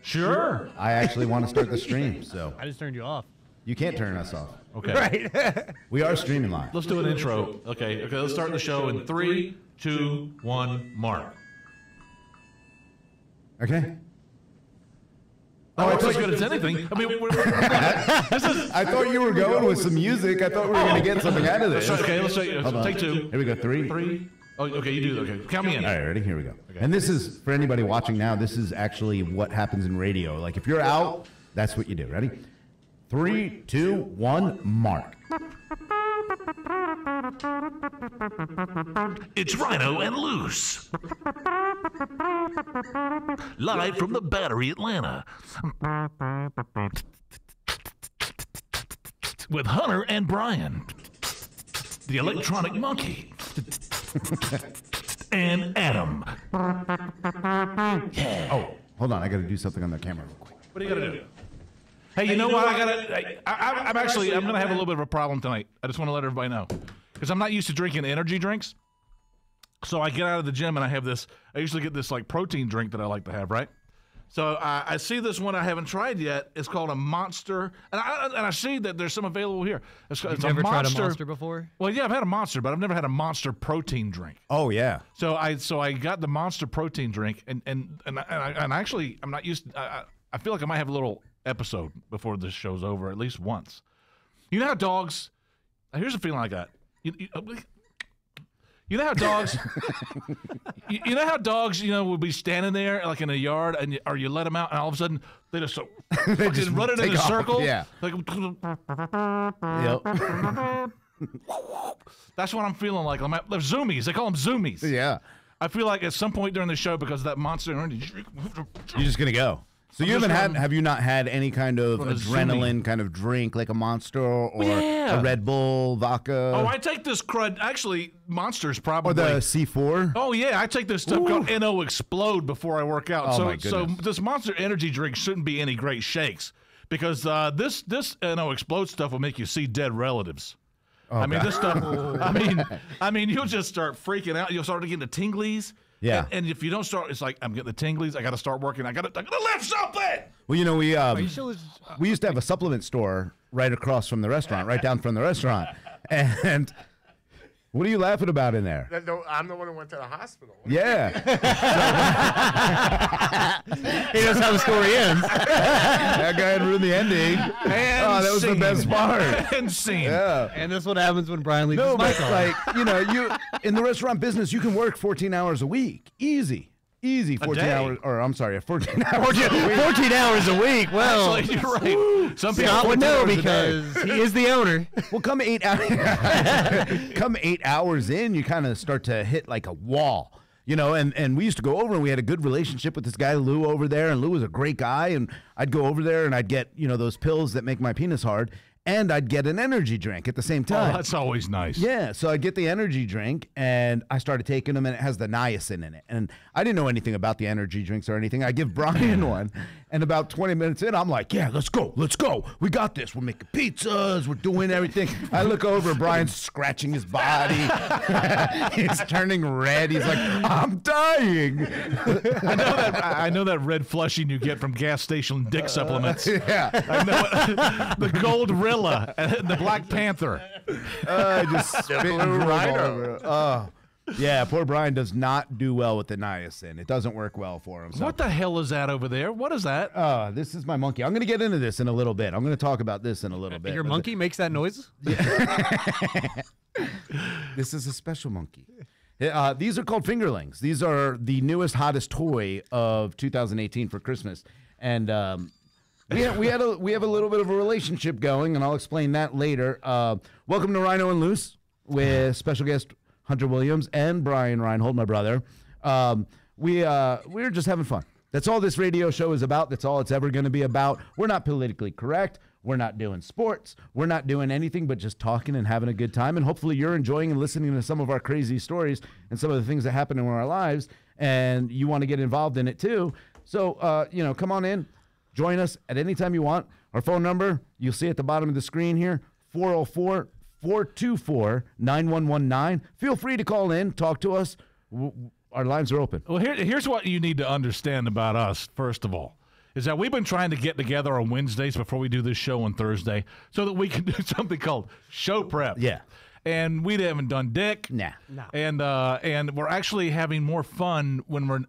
Sure. I actually want to start the stream, so. I just turned you off. You can't turn us off. Okay. Right. We are streaming live. Let's do an intro. Okay, let's start the show in 3, 2, 1, mark. Okay. Oh, it's as good as anything. I mean, I thought you were going with some music. I thought we were going to get something out of this. Okay, let's take 2. Here we go. 3. 3. Oh, okay, you do. Okay, count me in. All right, ready? Here we go. Okay. And this is, for anybody watching now, this is actually what happens in radio. Like, if you're out, that's what you do. Ready? 3, 2, 1, mark. It's Rhino and Loose. Live from the Battery, Atlanta. With Hunter and Brian. The Electronic Monkey. And Adam. Yeah. Oh, hold on. I got to do something on the camera real quick. What do you got to do? Hey, you know what? I'm going to have a little bit of a problem tonight. I just want to let everybody know. Because I'm not used to drinking energy drinks. So I get out of the gym and I usually get this like protein drink that I like to have, right? So I see this one I haven't tried yet. It's called a Monster. And I see that there's some available here. It's never tried a Monster before? Well, yeah, I've had a Monster, but I've never had a Monster protein drink. Oh, yeah. So I got the Monster protein drink, and actually I'm not used to, I feel like I might have a little episode before this show's over, at least once. You know how dogs, here's a feeling I got. You know how dogs, you know how dogs, would be standing there like in a yard, or you let them out, and all of a sudden they just they just run it in a circle. Yeah. Like, Yep. that's what I'm feeling like. They're zoomies. They call them zoomies. Yeah. I feel like at some point during the show, because of that Monster energy, You're just going to go. So you have you not had any kind of adrenaline kind of drink, like a Monster or a Red Bull, vodka? Oh, I take this crud. Actually, Monster's probably. Or the C4? Oh, yeah. I take this stuff called NO Explode before I work out. Oh, my goodness. So this Monster energy drink shouldn't be any great shakes, because this NO Explode stuff will make you see dead relatives. Oh, I mean, this stuff, I mean, you'll just start freaking out. You'll start getting the tinglies. Yeah. And if you don't start, it's like, I'm getting the tinglies. I got to start working. I got to lift something. Well, we sure we used to have a supplement store right across from the restaurant, right down from the restaurant. And what are you laughing about in there? No, I'm the one who went to the hospital. Yeah. He knows how the story ends. That guy had ruined the ending. And that was the best part. And scene. Yeah. And that's what happens when Brian leaves No, his mic but on. like, you in the restaurant business, you can work 14 hours a week. Easy. 14 day? hours, or I'm sorry, 14 hours. 14 hours a week. Well, Actually, you're right. Some people Scott would know 14 hours a because he is the owner. Well, come 8 hours in, you kind of start to hit like a wall. And we used to go over, and we had a good relationship with this guy, Lou, over there, and Lou was a great guy, and I'd go over there, and I'd get, those pills that make my penis hard, and I'd get an energy drink at the same time. Oh, that's always nice. Yeah, so I'd get the energy drink, and I started taking them, and it has the niacin in it. And I didn't know anything about the energy drinks or anything. I give Brian one, and about 20 minutes in, I'm like, yeah, let's go. We got this. We're making pizzas. We're doing everything. I look over, Brian's scratching his body. He's turning red. He's like, I'm dying. I know that red flushing you get from gas station dick supplements. Yeah. I know the gold Rilla and the Black Panther. I just spit and blue drove all Rhino. over it. Oh. Yeah, poor Brian does not do well with the niacin. It doesn't work well for him. So. What the hell is that over there? What is that? This is my monkey. I'm going to get into this in a little bit. I'm going to talk about this in a little bit. Your monkey makes that noise? This is a special monkey. These are called fingerlings. These are the newest, hottest toy of 2018 for Christmas. And we have a little bit of a relationship going, and I'll explain that later. Welcome to Rhino and Loose with special guest Hunter Williams and Brian Reinhold, my brother. We're just having fun. That's all this radio show is about. That's all it's ever going to be about. We're not politically correct. We're not doing sports. We're not doing anything but just talking and having a good time. And hopefully you're enjoying and listening to some of our crazy stories and some of the things that happen in our lives. And you want to get involved in it too. So, come on in. Join us at any time you want. Our phone number, you'll see at the bottom of the screen here, 404-424-9119. Feel free to call in, talk to us. Our lines are open. Well, here's what you need to understand about us, first of all, is that we've been trying to get together on Wednesdays before we do this show on Thursday so that we can do something called show prep. Yeah. And we haven't done dick. Nah. No. And we're actually having more fun when we're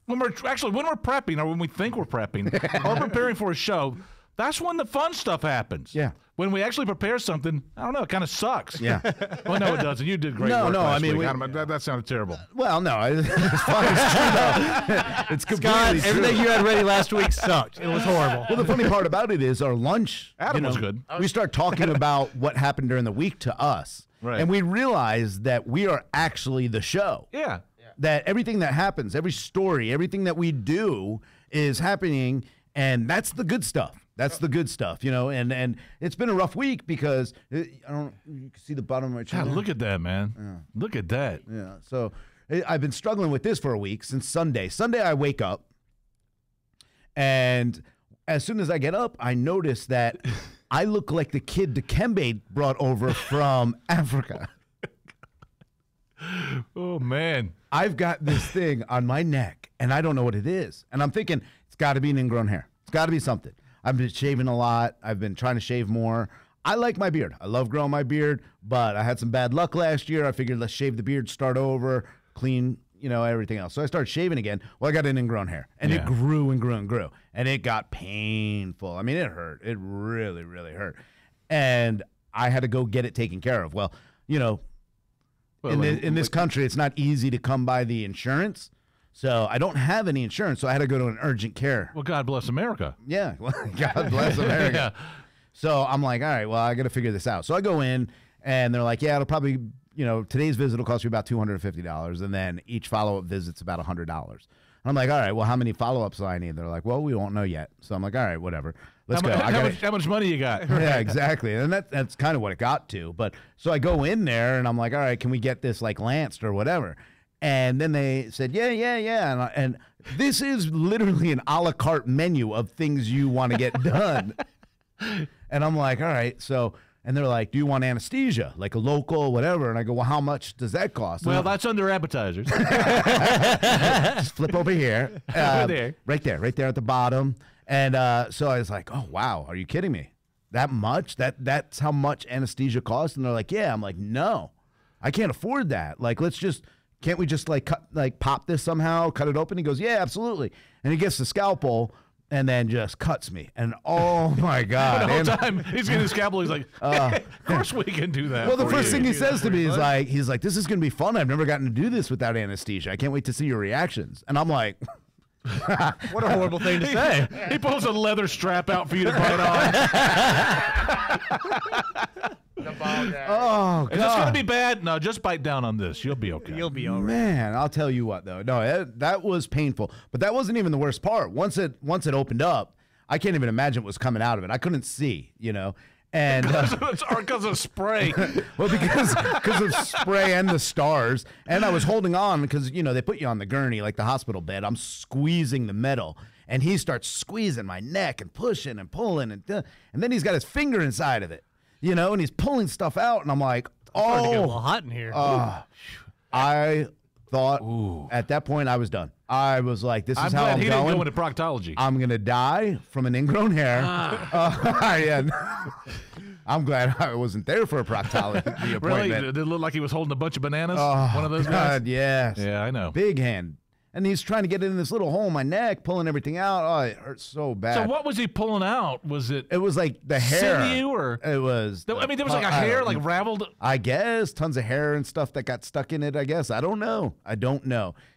prepping or when we think we're prepping or preparing for a show. That's when the fun stuff happens. Yeah. When we actually prepare something, I don't know, it kind of sucks. Yeah. Well, no, it doesn't. You did great No, work no, last I mean, week. That sounded terrible. Well, no, it's fine. It's true, though. It's completely true. Everything you had ready last week sucked. It was horrible. Well, the funny part about it is our lunch. Adam was good. We start talking about what happened during the week to us. Right. And we realize that we are actually the show. Yeah. That everything that happens, every story, everything that we do is happening, and that's the good stuff. That's the good stuff, and it's been a rough week because you can see the bottom of my chair. God, look at that, man. Yeah. Look at that. Yeah. So I've been struggling with this for a week since Sunday. Sunday I wake up, and as soon as I get up, I notice that I look like the kid Dikembe brought over from Africa. Oh, man. I've got this thing on my neck, and I don't know what it is. And I'm thinking, it's got to be an ingrown hair. It's got to be something. I've been shaving a lot. I've been trying to shave more. I like my beard. I love growing my beard, but I had some bad luck last year. I figured let's shave the beard, start over, clean, everything else. So I started shaving again. Well, I got an ingrown hair, and it grew and grew and grew, and it got painful. I mean, it hurt. It really, really hurt. And I had to go get it taken care of. Well, in this country, it's not easy to come by the insurance. So I don't have any insurance, so I had to go to an urgent care. Well, God bless America. Yeah, well, God bless America. Yeah. So I'm like, all right, well, I got to figure this out. So I go in, and they're like, yeah, it'll probably, today's visit will cost you about $250, and then each follow-up visit's about $100. I'm like, all right, well, how many follow-ups do I need? They're like, well, we won't know yet. So I'm like, all right, whatever. Let's go. How much money you got? Yeah, exactly. And that's kind of what it got to. But so I go in there, and I'm like, all right, can we get this like lanced or whatever? And then they said, yeah. And this is literally an a la carte menu of things you want to get done. And I'm like, all right. So, and they're like, do you want anesthesia? Like a local, whatever. And I go, well, how much does that cost? Well, that's under appetizers. Just flip over here. There. Right there at the bottom. And so I was like, oh, wow. Are you kidding me? That much? That's how much anesthesia costs? And they're like, yeah. I'm like, no, I can't afford that. Like, can't we just pop this somehow, cut it open? He goes, yeah, absolutely. And he gets the scalpel and then just cuts me. And oh my God. The whole time he's getting his scalpel, he's like, of course we can do that. Well, the for first you. thing he says to me is he's like, this is going to be fun. I've never gotten to do this without anesthesia. I can't wait to see your reactions. And I'm like, What a horrible thing to say. He pulls a leather strap out for you to bite on. The ball gag. oh, Is this going to God. be bad? No, just bite down on this. You'll be okay. You'll be all right. Man, I'll tell you what, though. No, that was painful. But that wasn't even the worst part. Once it opened up, I can't even imagine what was coming out of it. I couldn't see, And because of spray. well, because of spray and the stars, and I was holding on because they put you on the gurney like the hospital bed. I'm squeezing the metal, and he starts squeezing my neck and pushing and pulling, and then he's got his finger inside of it, and he's pulling stuff out, and I'm like, Starting to get a little oh, hot in here. I thought at that point I was done. I was like, this is I'm how glad I'm he going. didn't go into proctology. I'm gonna die from an ingrown hair. Yeah. I'm glad I wasn't there for a proctology appointment. Really? Did it look like he was holding a bunch of bananas? Oh, One of those guys? God, yes. Yeah, I know. Big hand. And he's trying to get it in this little hole in my neck, pulling everything out. Oh, it hurts so bad. So what was he pulling out? Was it It was like the hair. sinew or? It was. I mean, there was like a hair like raveled. I guess tons of hair and stuff that got stuck in it. I guess I don't know.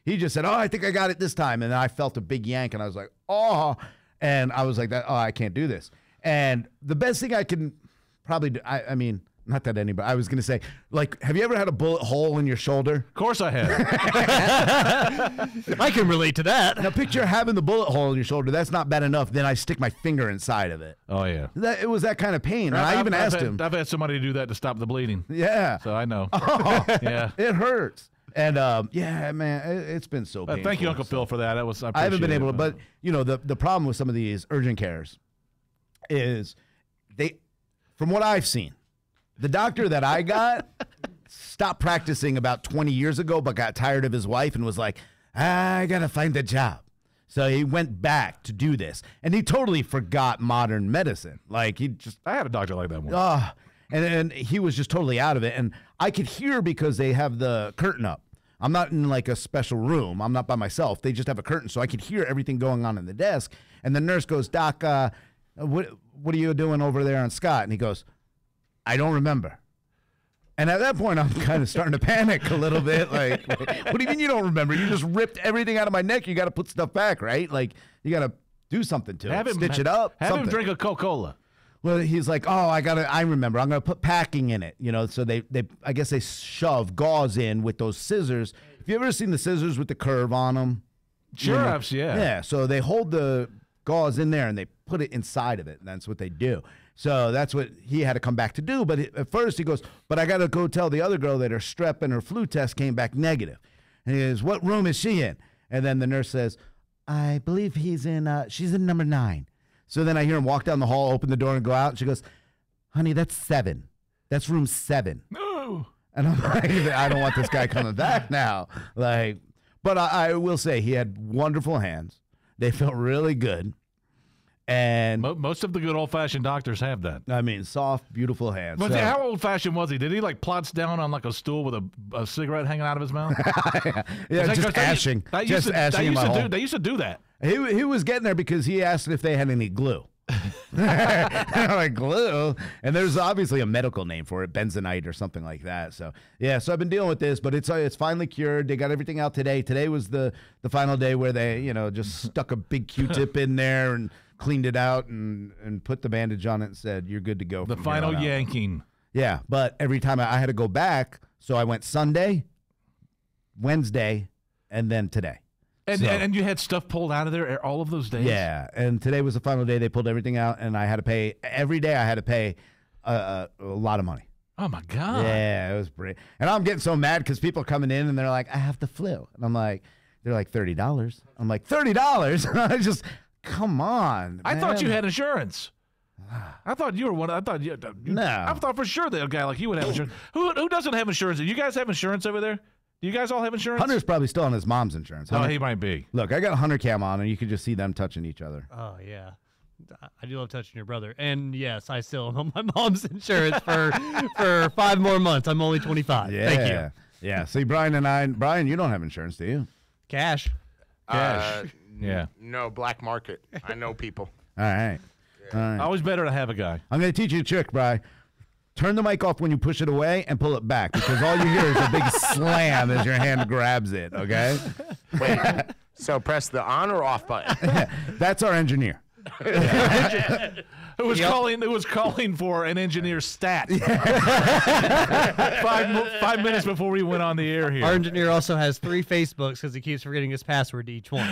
He just said, "Oh, I think I got it this time," and then I felt a big yank, and I was like, "Oh," and I was like, "Oh, I can't do this." And the best thing I can probably do, I mean, not that anybody. I was gonna say, like, have you ever had a bullet hole in your shoulder? Of course I have. I can relate to that. Now picture having the bullet hole in your shoulder. That's not bad enough. Then I stick my finger inside of it. Oh yeah. It was that kind of pain. And I even asked him. I've had somebody do that to stop the bleeding. Yeah. So I know. Oh, Yeah. it hurts. And yeah, man, it's been so painful. Thank you, Uncle Phil, for that. I haven't been able to, appreciate but the problem with some of these urgent cares is from what I've seen, the doctor that I got stopped practicing about 20 years ago, but got tired of his wife and was like, I got to find a job. So he went back to do this, and he totally forgot modern medicine. Like he just, I had a doctor like that one. and he was just totally out of it. And I could hear because they have the curtain up. I'm not in like a special room. I'm not by myself. They just have a curtain, so I could hear everything going on in the desk. And the nurse goes, "Doc, what are you doing over there on Scott?" And he goes, "I don't remember." And at that point, I'm kind of starting to panic a little bit. Like, what do you mean you don't remember? You just ripped everything out of my neck. You got to put stuff back, right? Like, you got to do something to it. Stitch it up. Have something. him drink a Coca-Cola. Well, he's like, "Oh, I remember. I'm going to put packing in it." You know, so I guess they shove gauze in with those scissors. Have you ever seen the scissors with the curve on them? Sure, Yeah. Yeah, so they hold the gauze in there and they put it inside of it, and that's what they do. So that's what he had to come back to do. But at first he goes, "But I got to go tell the other girl that her strep and her flu test came back negative." And he goes, "What room is she in?" And then the nurse says, "I believe she's in number 9. So then I hear him walk down the hall, open the door, and go out. And she goes, "Honey, that's 7. That's room 7. No. And I'm like, I don't want this guy coming back now. Like, but I will say he had wonderful hands. They felt really good. And Most of the good old-fashioned doctors have that. I mean, soft, beautiful hands. But So- how old-fashioned was he? Did he like plots down on like a stool with a cigarette hanging out of his mouth? yeah, just ashing. Just ashing in my hole. They used to do that. He was getting there because he asked if they had any glue. Like glue, and there's obviously a medical name for it, bentonite or something like that. So yeah, so I've been dealing with this, but it's finally cured. They got everything out today. Today was the final day where they just stuck a big Q-tip in there and cleaned it out and put the bandage on it and said, "You're good to go." The from final here on out." yanking. Yeah, but every time I had to go back, so I went Sunday, Wednesday, and then today. And you had stuff pulled out of there all of those days? Yeah, and today was the final day. They pulled everything out, and I had to pay every day. I had to pay a lot of money. Oh, my God. Yeah, it was great. And I'm getting so mad because people are coming in, and they're like, "I have the flu." And I'm like, they're like, $30. I'm like, $30? I just, come on, I man. thought you had insurance. I thought you were one. I thought you. No. I thought for sure that a guy like you would have insurance. Who doesn't have insurance? You guys have insurance over there? Do you guys all have insurance? Hunter's probably still on his mom's insurance. Oh, Hunter, he might be. look, I got a Hunter cam on, and you can just see them touching each other. Oh, yeah. I do love touching your brother. And yes, I still am on my mom's insurance for 5 more months. I'm only 25. Yeah. Thank you. Yeah. See, Brian, you don't have insurance, do you? Cash. Cash. Yeah. No, black market. I know people. All right. All right. Always better to have a guy. I'm going to teach you a trick, Brian. Turn the mic off when you push it away and pull it back because all you hear is a big slam as your hand grabs it, okay? Wait. So press the on or off button. That's our engineer. Who was calling for an engineer stat 5 minutes before we went on the air here. Our engineer also has 3 Facebooks because he keeps forgetting his password to each one.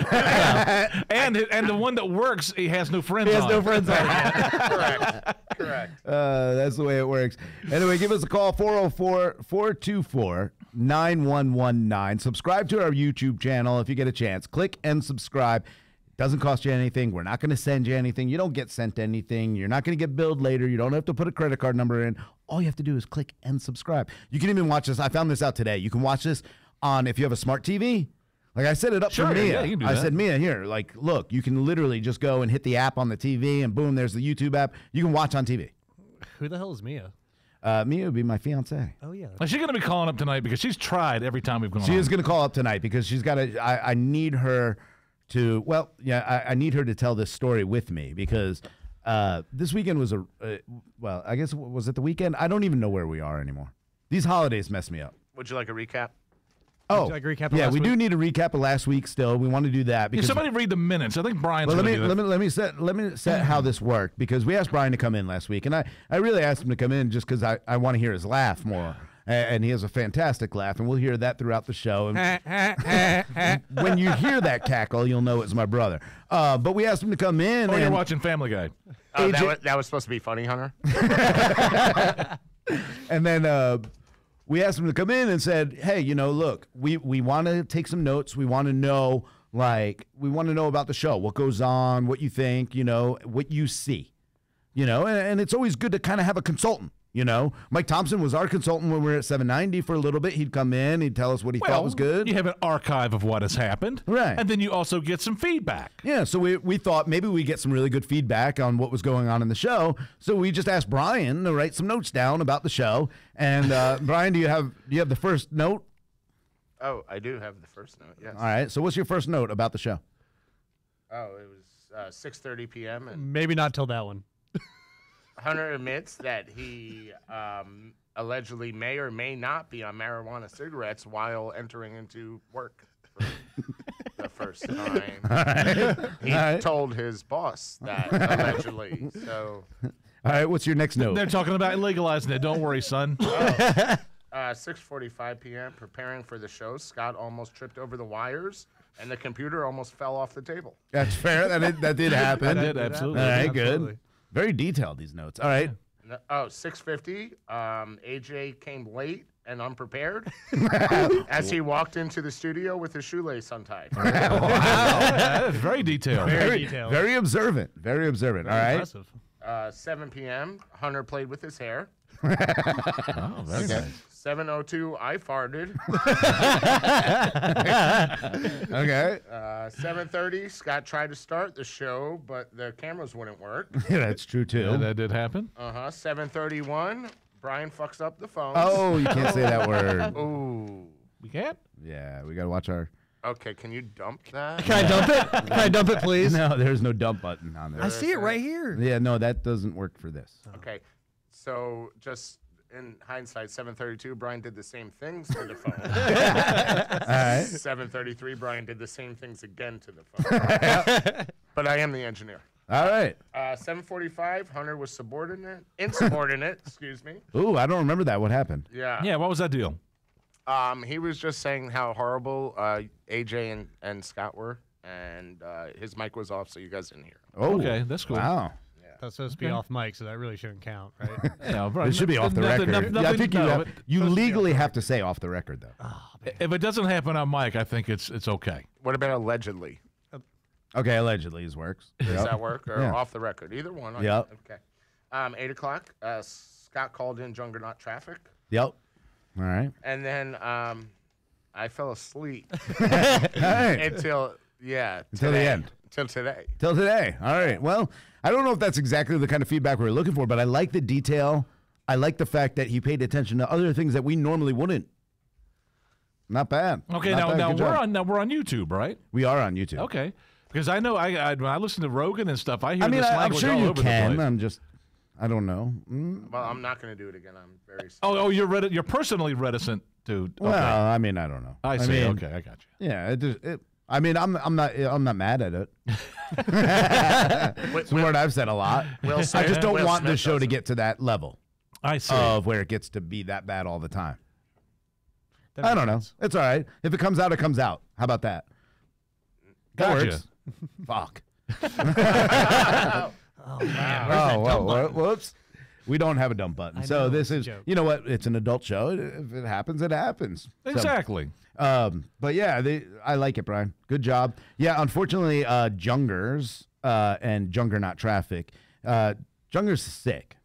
and the one that works, he has no friends He has on. no friends on it. Correct. That's the way it works. Anyway, give us a call, 404-424-9119. Subscribe to our YouTube channel if you get a chance. Click and subscribe. Doesn't cost you anything. We're not going to send you anything. You don't get sent anything. You're not going to get billed later. You don't have to put a credit card number in. All you have to do is click and subscribe. You can even watch this. I found this out today. You can watch this on, if you have a smart TV. Like I set it up Sure, for Mia. yeah, you can do I that. said, "Mia, here, like, look, you can literally just go and hit the app on the TV and boom, there's the YouTube app. You can watch on TV." Who the hell is Mia? Mia would be my fiance. Oh, yeah. Is she going to be calling up tonight because she's tried every time we've gone She on. is going to call up tonight because she's got to. I need her to. Well, yeah, I need her to tell this story with me because this weekend was well, I guess was it the weekend? I don't even know where we are anymore. These holidays mess me up. Would you like a recap? Oh, you like a recap of yeah, last we do week? need a recap of last week. Still, we want to do that Yeah, because. somebody read the minutes. I think Brian's Well, going to do that. let me set how this worked because we asked Brian to come in last week, and I really asked him to come in just because I want to hear his laugh more, and he has a fantastic laugh, and we'll hear that throughout the show. And when you hear that cackle, you'll know it's my brother. But we asked him to come in. Or you're and watching Family Guy. Oh, AJ that was supposed to be funny, Hunter. And then we asked him to come in and said, "Hey, look, we want to take some notes. We want to know, about the show, what goes on, what you think, what you see, and it's always good to kind of have a consultant. You know, Mike Thompson was our consultant when we were at 790 for a little bit. He'd come in, he'd tell us what he thought was good. You have an archive of what has happened. Right. And then you also get some feedback. Yeah, so we thought maybe we get some really good feedback on what was going on in the show. So we just asked Brian to write some notes down about the show. And Brian, do you have the first note? Oh, I do have the first note, yes. All right, so what's your first note about the show? Oh, it was 6:30 p.m. and Maybe not till that one. Hunter admits that he allegedly may or may not be on marijuana cigarettes while entering into work for the first time. He told his boss that allegedly. So, all right, what's your next note? They're talking about legalizing it. Don't worry, son. 6:45 p.m. preparing for the show. Scott almost tripped over the wires, and the computer almost fell off the table. That's fair. That did happen. That did, absolutely. All right, Absolutely. good. Very detailed, these notes. All right. 6:50. AJ came late and unprepared as he walked into the studio with his shoelace untied. Wow. That's very detailed. Very detailed. Very observant. Very observant. All right. Impressive. 7 p.m. Hunter played with his hair. Oh, very nice. 7:02. I farted. Okay. 7:30. Scott tried to start the show, but the cameras wouldn't work. Yeah, that's true, too. Yeah, that did happen. 7:31. Brian fucks up the phone. Oh, you can't say that word. Ooh. We can't? Yeah, we got to watch our... Okay, can you dump that? Can I dump it? Can I dump it, please? No, there's no dump button on there. I see it right here. Yeah, no, that doesn't work for this. Okay, so just in hindsight, 7:32, Brian did the same things to the phone. All right. 7:33, Brian did the same things again to the phone. But I am the engineer. All right. 7:45, Hunter was insubordinate, excuse me. Ooh, I don't remember that. What happened? Yeah. Yeah, what was that deal? He was just saying how horrible AJ and Scott were, and his mic was off, so you guys didn't hear him. Oh, okay, that's cool. Wow. That's supposed to be off mic, so that really shouldn't count, right? Yeah, bro, It should be off the record. Yeah, I think you but- legally have to say off the record, though. If it doesn't happen on mic, I think it's okay. What about allegedly? Okay, allegedly his works. Does that work? Or Yeah. off the record? Either one. Yep. Okay. 8 o'clock, Scott called in Juggernaut traffic. Yep. All right. And then I fell asleep All right. until the today. end. Till today. Till today. All right. Well, I don't know if that's exactly the kind of feedback we're looking for, but I like the detail. I like the fact that he paid attention to other things that we normally wouldn't. Not bad. Okay, Not bad. now Good we're job. on YouTube, right? We are on YouTube. Okay, because I know I when I listen to Rogan and stuff, I hear I mean, this I'm language sure all you over can. the place. I don't know. Well, I'm not going to do it again. I'm very Oh, you're personally reticent to. Okay. Well, I mean, I don't know. I see. mean, Okay, I got you. Yeah. I mean, I'm not mad at it. It's a word I've said a lot. Will I Smith- just don't Will want the Smith show to doesn't. get to that level I see. of where it gets to be that bad all the time. That I makes don't know. sense. It's all right. If it comes out, it comes out. How about that? That Gotcha. works. Fuck. Oh, man. Oh, well, whoops. We don't have a dump button. I So know, this it's a is, joke. you know what? It's an adult show. If it happens, it happens. So, Exactly. but yeah, I like it, Brian. Good job. Yeah, unfortunately, Jungers and Juggernaut traffic. Jungers is sick.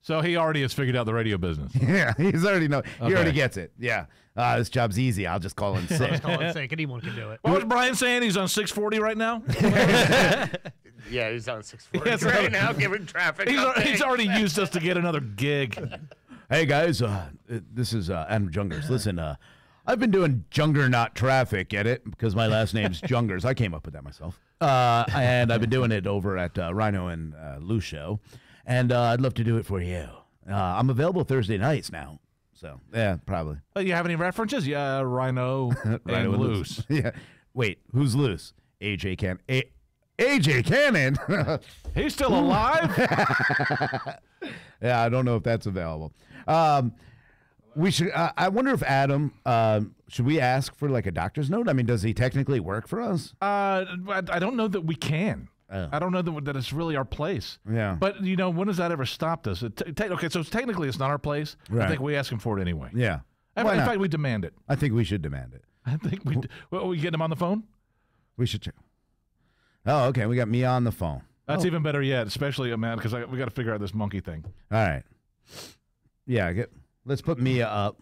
So he already has figured out the radio business. Yeah, he's already know. He Okay. already gets it. Yeah, this job's easy. I'll just call in sick. Call it sick. Anyone can do it. What was Brian saying? He's on 640 right now. Yeah, he's on 640 Yes, right now, giving traffic. He's updates. already used us to get another gig. Hey guys, this is Adam Jungers. Listen, I've been doing Juggernaut traffic, get it? Because my last name's Jungers. I came up with that myself. And I've been doing it over at Rhino and Lou show, and I'd love to do it for you. I'm available Thursday nights now, so yeah, probably. Oh, you have any references? Yeah, Rhino and Rhino and Loose. Yeah. Wait, who's loose? AJ Cannon. AJ Cannon. He's still alive? Yeah, I don't know if that's available. We should. I wonder if Adam. Should we ask for like a doctor's note? I mean, does he technically work for us? I don't know that we can. Oh. I don't know that it's really our place. Yeah. But, you know, when has that ever stopped us? Okay, so technically it's not our place. Right. I think we ask him for it anyway. Yeah. In Why not? fact, we demand it. I think we should demand it. I think we. Well, we get him on the phone. We should. Oh, okay. We got me on the phone. That's even better yet, especially man, because we got to figure out this monkey thing. All right. Yeah, let's put Mia up.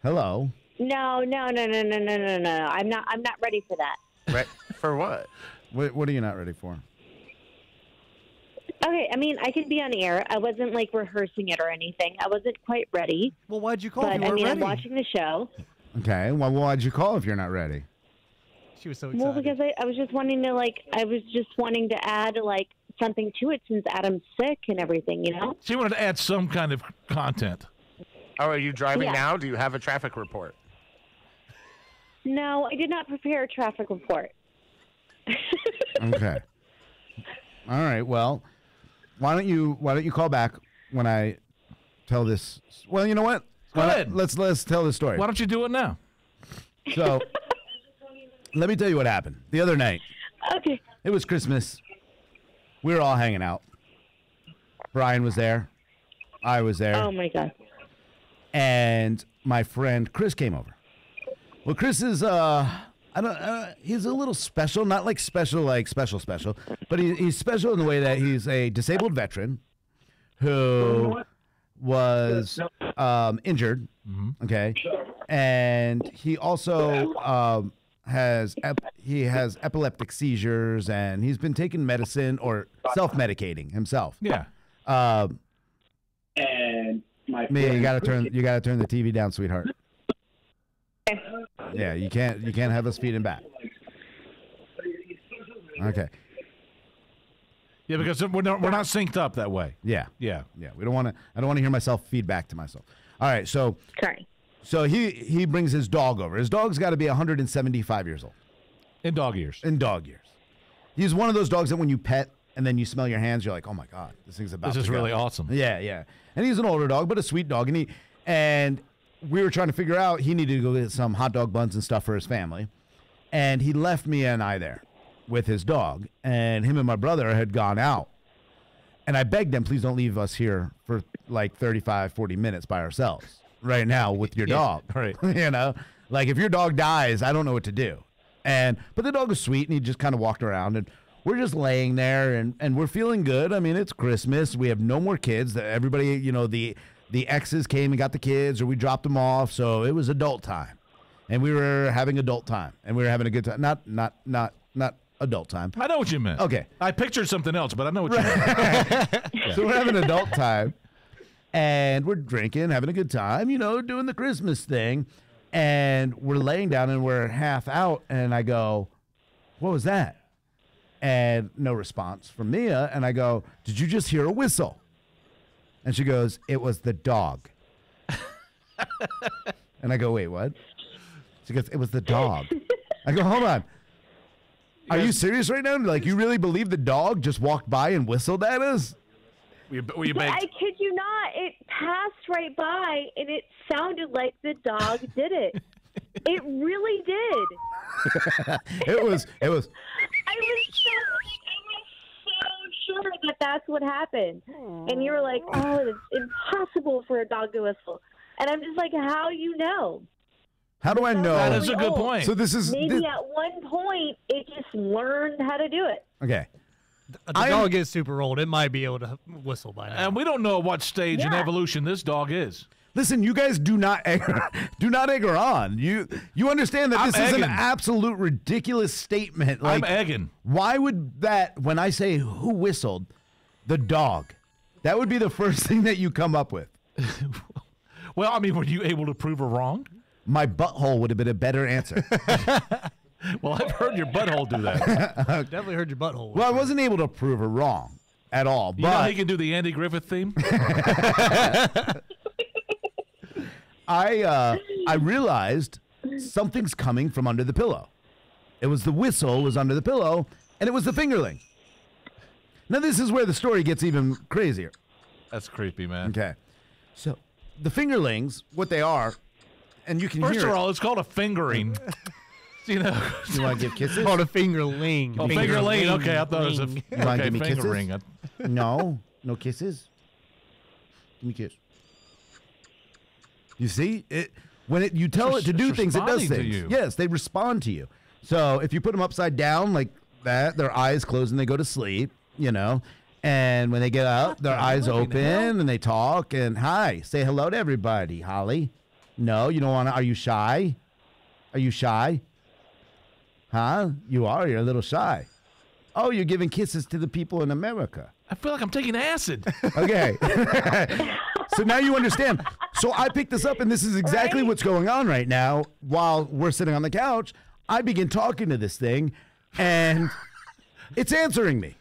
Hello. No. I'm not ready for that. Right. For what? What are you not ready for? Okay, I mean, I could be on air. I wasn't like rehearsing it or anything. I wasn't quite ready. Well, why'd you call if But you I weren't mean, ready? I'm watching the show. Okay. Well, why'd you call if you're not ready? She was so excited. Well, because I was just wanting to add like something to it since Adam's sick and everything, you know? She wanted to add some kind of content. Oh, are you driving Yeah. now? Do you have a traffic report? No, I did not prepare a traffic report. Okay. All right. Well, why don't you call back when I tell this? Well, you know what? Go ahead. Let's tell this story. Why don't you do it now? So, let me tell you what happened the other night. Okay. It was Christmas. We were all hanging out. Brian was there. I was there. Oh my God. And my friend Chris came over. Well, Chris is he's a little special, not like special, but he's special in the way that he's a disabled veteran who was injured. Okay, and he also has epileptic seizures, and he's been taking medicine or self-medicating himself. Yeah. And my Mia, you gotta turn the TV down, sweetheart. Yeah, you can't have us feeding back. Okay. Yeah, because we're not synced up that way. Yeah. Yeah. Yeah. I don't want to hear myself feed back to myself. All right. So Sorry. he brings his dog over. His dog's got to be 175 years old. In dog ears. In dog years. He's one of those dogs that when you pet and then you smell your hands, you're like, oh my God, this thing's about This to is go. really awesome. Yeah, yeah. And he's an older dog, but a sweet dog. And we were trying to figure out he needed to go get some hot dog buns and stuff for his family. And he left Mia and I there with his dog. And him and my brother had gone out. And I begged them, please don't leave us here for like 35, 40 minutes by ourselves right now with your dog. right. You know, like if your dog dies, I don't know what to do. But the dog was sweet and he just kind of walked around and we're just laying there and we're feeling good. I mean, it's Christmas. We have no more kids. Everybody, you know, the exes came and got the kids or we dropped them off. So it was adult time and we were having adult time and we were having a good time. Not adult time. I know what you meant. Okay. I pictured something else, but I know what you meant. So we're having adult time and we're drinking, having a good time, you know, doing the Christmas thing. And we're laying down and we're half out. And I go, what was that? And no response from Mia. And I go, did you just hear a whistle? And she goes, it was the dog. And I go, wait, what? She goes, it was the dog. I go, hold on. Are you serious right now? Like, you really believe the dog just walked by and whistled at us? Were you But baked? I kid you not, it passed right by, and it sounded like the dog did it. It really did. It was. I was so sure that that's what happened. And you were like, oh, it's impossible for a dog to whistle. And I'm just like, how you know? How do I know? That is a good point. So this is Maybe at one point it just learned how to do it. okay. The dog is super old. It might be able to whistle by now. And we don't know what stage in Yeah. evolution this dog is. Listen, you guys do not egg her on. You understand that I'm this is an egging. absolute ridiculous statement. Like, I'm egging. why would that? When I say who whistled, the dog, that would be the first thing that you come up with. Well, I mean, were you able to prove her wrong? My butthole would have been a better answer. Well, I've heard your butthole do that. Definitely heard your butthole. Well, I wasn't able to prove her wrong at all. You know But he can do the Andy Griffith theme? I realized something's coming from under the pillow. It was the whistle was under the pillow, and it was the fingerling. Now this is where the story gets even crazier. That's creepy, man. Okay, so the fingerlings, what they are, and you can First hear of it. all, it's called a fingering. You know, You want to give kisses? called a fingerling. oh, fingerling. Okay, I thought it was a Fingerling. You wanna okay, give me kisses? fingering. No, no kisses. Give me a kiss. You see it when you tell it to do it's things, it does responding to things. you. Yes, they respond to you. So if you put them upside down like that, their eyes close and they go to sleep. You know, And when they get out, their eyes open and they talk and hi, say hello to everybody. Holly, no, you don't want to. Are you shy? Are you shy? Huh? You are. You're a little shy. Oh, you're giving kisses to the people in America. I feel like I'm taking acid. Okay. So now you understand. So I picked this up, and this is exactly what's going on right now. While we're sitting on the couch, I begin talking to this thing, and it's answering me.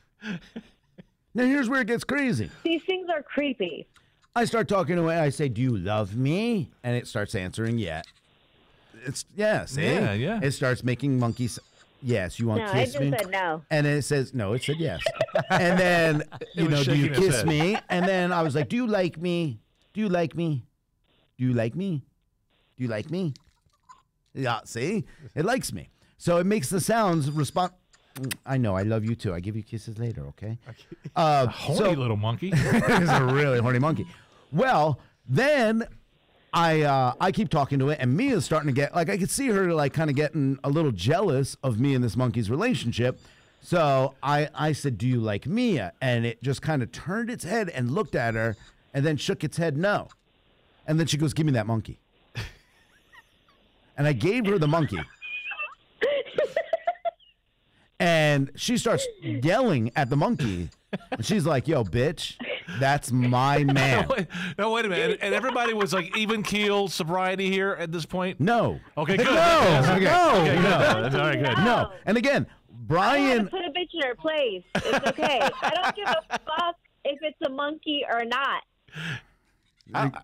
Now here's where it gets crazy. These things are creepy. I start talking to it. I say, "Do you love me?" And it starts answering, "Yeah." It's see? Yeah. It starts making monkeys. Yes, you want to No, it kiss just me? said no. And then it says no. It said yes. And then was do you shaking its kiss head. me? And then I was like, "Do you like me? Do you like me? Do you like me? Do you like me?" Yeah, see, it likes me. So it makes the sounds respond. I know, I love you too. I give you kisses later, okay? Horny little monkey. He's a really horny monkey. Well, then I keep talking to it, and Mia's starting to get, like, I could see her, like, kind of getting a little jealous of me and this monkey's relationship. So I said, "Do you like Mia?" And it just kind of turned its head and looked at her and then shook its head no. And then she goes, "Give me that monkey." And I gave her the monkey. And she starts yelling at the monkey. And she's like, "Yo, bitch, that's my man." No, wait a minute. And everybody was like even keel sobriety here at this point? No. Okay, good. No. Yes, Okay. no. No. That's all right, good. No. And again, I want Brian, to put a bitch in her place. It's okay. I don't give a fuck if it's a monkey or not.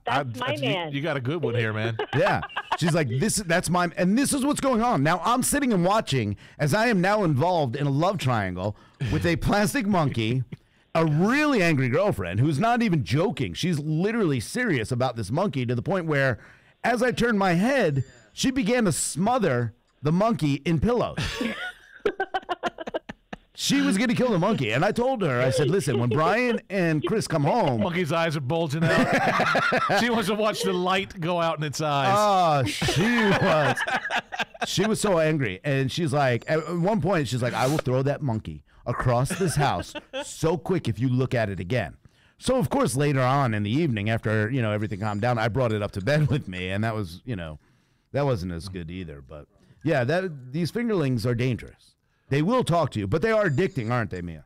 That's my man. You got a good one here, man. yeah, she's like, that's my, and this is what's going on. Now I'm sitting and watching as I am now involved in a love triangle with a plastic monkey, a really angry girlfriend who's not even joking. She's literally serious about this monkey to the point where, as I turned my head, she began to smother the monkey in pillows. She was going to kill the monkey. And I told her, I said, "Listen, when Brian and Chris come home." Monkey's eyes are bulging out. She wants to watch the light go out in its eyes. Oh, she was so angry. And she's like, at one point, she's like, "I will throw that monkey across this house so quick if you look at it again." So, of course, later on in the evening, after, everything calmed down, I brought it up to bed with me. And that was, that wasn't as good either. But, yeah, these fingerlings are dangerous. They will talk to you, but they are addicting, aren't they, Mia?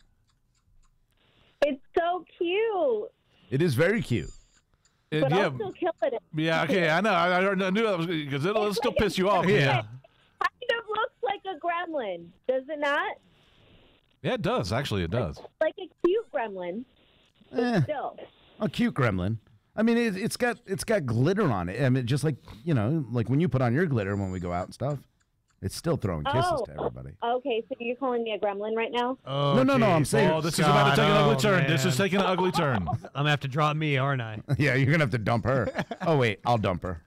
It's so cute. It is very cute. But I'll still kill it. Yeah, okay, I know. I knew that was because it'll still piss you off. It Yeah. kind of looks like a gremlin, does it not? Yeah, it does. Actually, it does. Like a cute gremlin, but still. A cute gremlin. I mean, it's got glitter on it. I mean, just like, like when you put on your glitter when we go out and stuff. It's still throwing kisses to everybody. Okay, so you're calling me a gremlin right now? Oh, No, I'm geez. saying. Oh, this is about to take an ugly turn. Man. This is taking an ugly turn. I'm gonna have to drop me, aren't I? Yeah, you're gonna have to dump her. Oh wait, I'll dump her.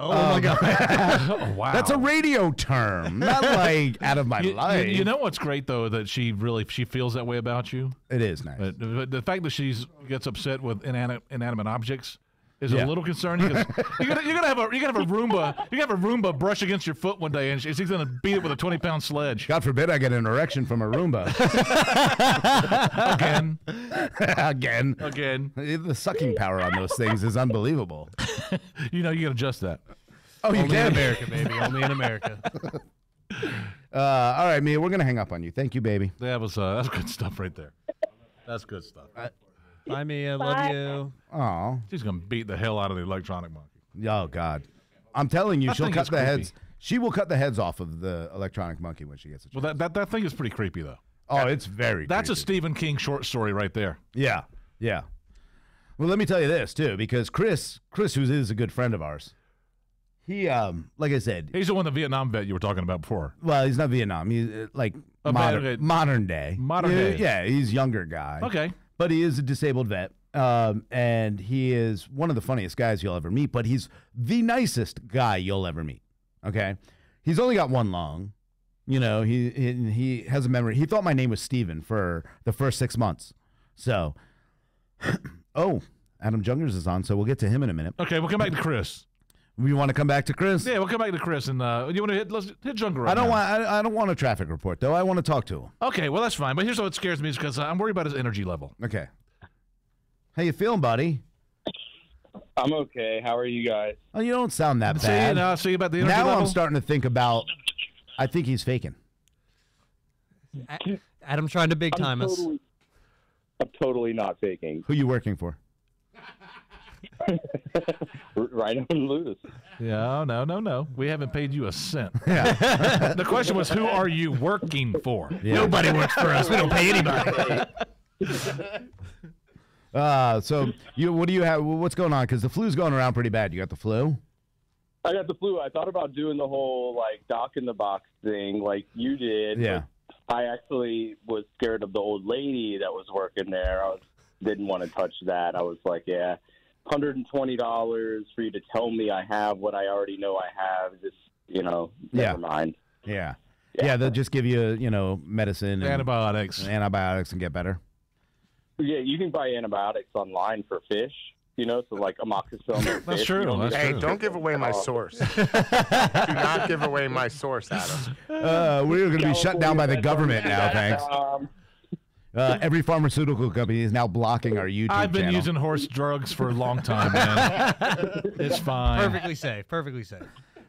Oh my god! Oh, wow. That's a radio term, not like out of my life. You know what's great though, that she feels that way about you. It is nice. But the fact that she gets upset with inanimate objects is a Yeah. little concerning. Because you're gonna have a Roomba brush against your foot one day, and she's gonna beat it with a 20-pound sledge. God forbid I get an erection from a Roomba. Again. The sucking power on those things is unbelievable. You can adjust that. Oh, you Only in can. America, baby. Only in America. All right, Mia, we're gonna hang up on you. Thank you, baby. That's good stuff right there. That's good stuff. Bye, Mia. Love you. Oh, She's gonna beat the hell out of the electronic monkey. oh God, I'm telling you, I she'll think cut it's the creepy. heads. She will cut the heads off of the electronic monkey when she gets a chance. Well, that thing is pretty creepy though. Oh, it's very. That's a creepy. Stephen King short story right there. Yeah. Well, let me tell you this too, because Chris, who is a good friend of ours, he, like I said, He's the one, the Vietnam vet you were talking about before. well, he's not Vietnam. He's like A modern, vet, okay. modern day. Modern day. Yeah, he's a younger guy. Okay. But he is a disabled vet. And he is one of the funniest guys you'll ever meet, but he's the nicest guy you'll ever meet. Okay. He's only got one lung. He has a memory. He thought my name was Steven for the first 6 months. So, oh, Adam Jungers is on, so we'll get to him in a minute. Okay, we'll come back to Chris. We want to come back to Chris? Yeah, we'll come back to Chris, and you want to let's hit Jungle right now. I don't want a traffic report though. I want to talk to him. Okay, well that's fine. But here's what scares me is because I'm worried about his energy level. Okay. How you feeling, buddy? I'm okay. How are you guys? Oh, you don't sound that bad. See about the energy level? Now I'm starting to think about. I think he's faking. Adam trying to big time us. I'm totally not faking. Who you working for? Rhino and Loose. Yeah, no. We haven't paid you a cent. Yeah. The question was, who are you working for? Yeah. Nobody works for us. We don't pay anybody. So what do you have? What's going on? Because the flu's going around pretty bad. You got the flu? I got the flu. I thought about doing the whole like doc in the box thing like you did. Yeah. I actually was scared of the old lady that was working there. Didn't want to touch that. I was like, yeah, $120 for you to tell me I have what I already know I have. Just, never mind. Yeah. Yeah, they'll just give you, medicine. And Antibiotics and get better. Yeah, you can buy antibiotics online for fish. So like amoxicillin. That's true. Hey, don't give away my source. Do not give away my source, Adam. We're going to be shut down by the government now, thanks. Every pharmaceutical company is now blocking our YouTube I've been channel. using horse drugs for a long time, man. It's fine. Perfectly safe. Perfectly safe.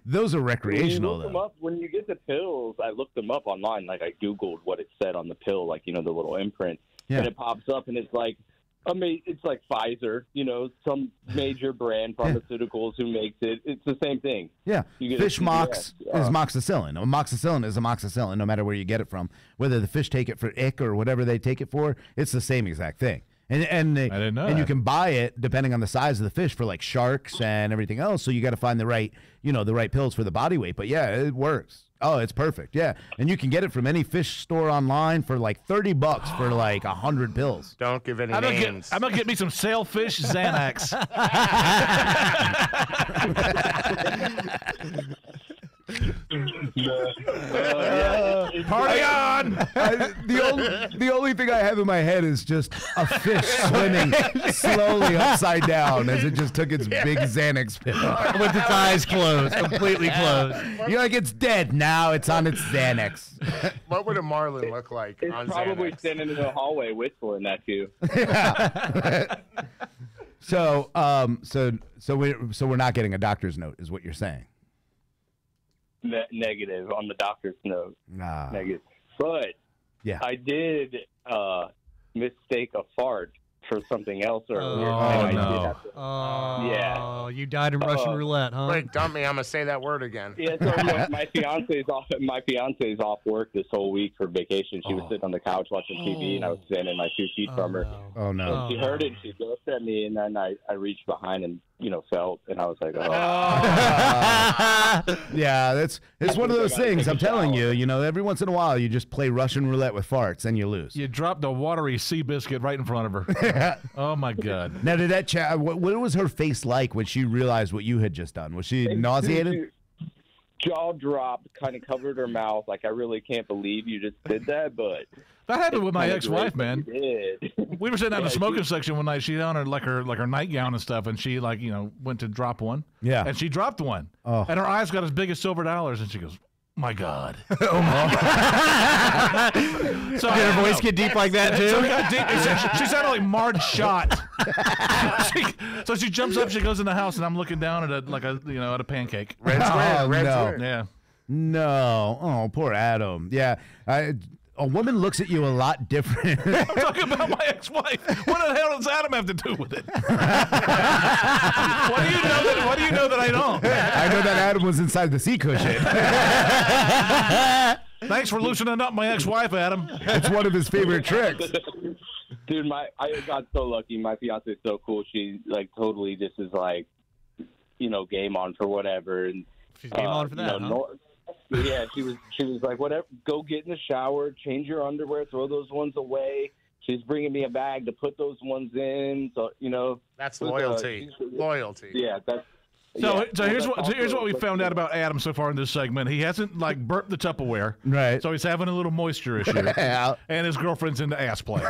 Those are recreational, though. When you get the pills, I looked them up online. Like I Googled what it said on the pill, like, the little imprint. Yeah. And it pops up and it's like, it's like Pfizer, some major brand pharmaceuticals who makes it. It's the same thing. Yeah. You get Fish a mox CVS. is amoxicillin. Amoxicillin is amoxicillin no matter where you get it from. Whether the fish take it for ick or whatever they take it for, it's the same exact thing. And I didn't know and you that. can buy it depending on the size of the fish for like sharks and everything else. So you got to find the right, the right pills for the body weight. But yeah, it works. Oh, it's perfect. Yeah. And you can get it from any fish store online for like $30 for like 100 pills. Don't give any I'm names. gonna get me some sailfish Xanax. Party on! The only thing I have in my head is just a fish swimming slowly upside down as it just took its big Xanax pill. With its eyes closed, completely closed. You're like, it's dead. Now it's on its Xanax. What would a marlin look like It's on probably Xanax? standing in the hallway whistling at you. So we're not getting a doctor's note, is what you're saying. Negative on the doctor's note. Nah. Negative. But Yeah. I did mistake a fart for something else earlier. Oh, and I no. did have to, Oh, you died in Russian roulette, huh? Wait, dump me. I'm gonna say that word again. Yeah, so my fiance's off work this whole week for vacation. She was sitting on the couch watching TV, and I was standing like 2 feet from her. No. Oh, no. She heard it, she looked at me, and then I reached behind and felt, and I was like, oh. Yeah, it's one of those things. I'm telling you, every once in a while you just play Russian roulette with farts and you lose. You dropped a watery sea biscuit right in front of her. Oh my God! Now, did that what was her face like when she realized what you had just done? Was she nauseated? Jaw dropped, kind of covered her mouth, like I really can't believe you just did that, but That happened with my kinda ex-wife, great man. that you did. We were sitting out in the Yeah, smoking section one night. She had on her nightgown and stuff, and she went to drop one. Yeah. And she dropped one. Oh. And her eyes got as big as silver dollars, and she goes, "My God." So Did her voice get deep like that, So it too? got deep. She sounded like Marge Shot. So she jumps up, she goes in the house, and I'm looking down at a pancake. Red square. Oh, Red no. square. Yeah. No. Oh, poor Adam. Yeah. A woman looks at you a lot different. I'm talking about my ex-wife. What the hell does Adam have to do with it? What do you know that I don't? I know that Adam was inside the sea cushion. Thanks for loosening up my ex-wife, Adam. It's one of his favorite tricks. Dude, I got so lucky. My fiance is so cool. She totally just is like, game on for whatever. And She's game on for that, huh? Yeah, she was like, whatever. Go get in the shower, change your underwear, throw those ones away. She's bringing me a bag to put those ones in. So That's it was, loyalty. Loyalty. Yeah, that's. So yeah, here's that's what we also- found out about Adam so far in this segment. He hasn't burped the Tupperware. Right. So he's having a little moisture issue. Yeah. And his girlfriend's into ass play.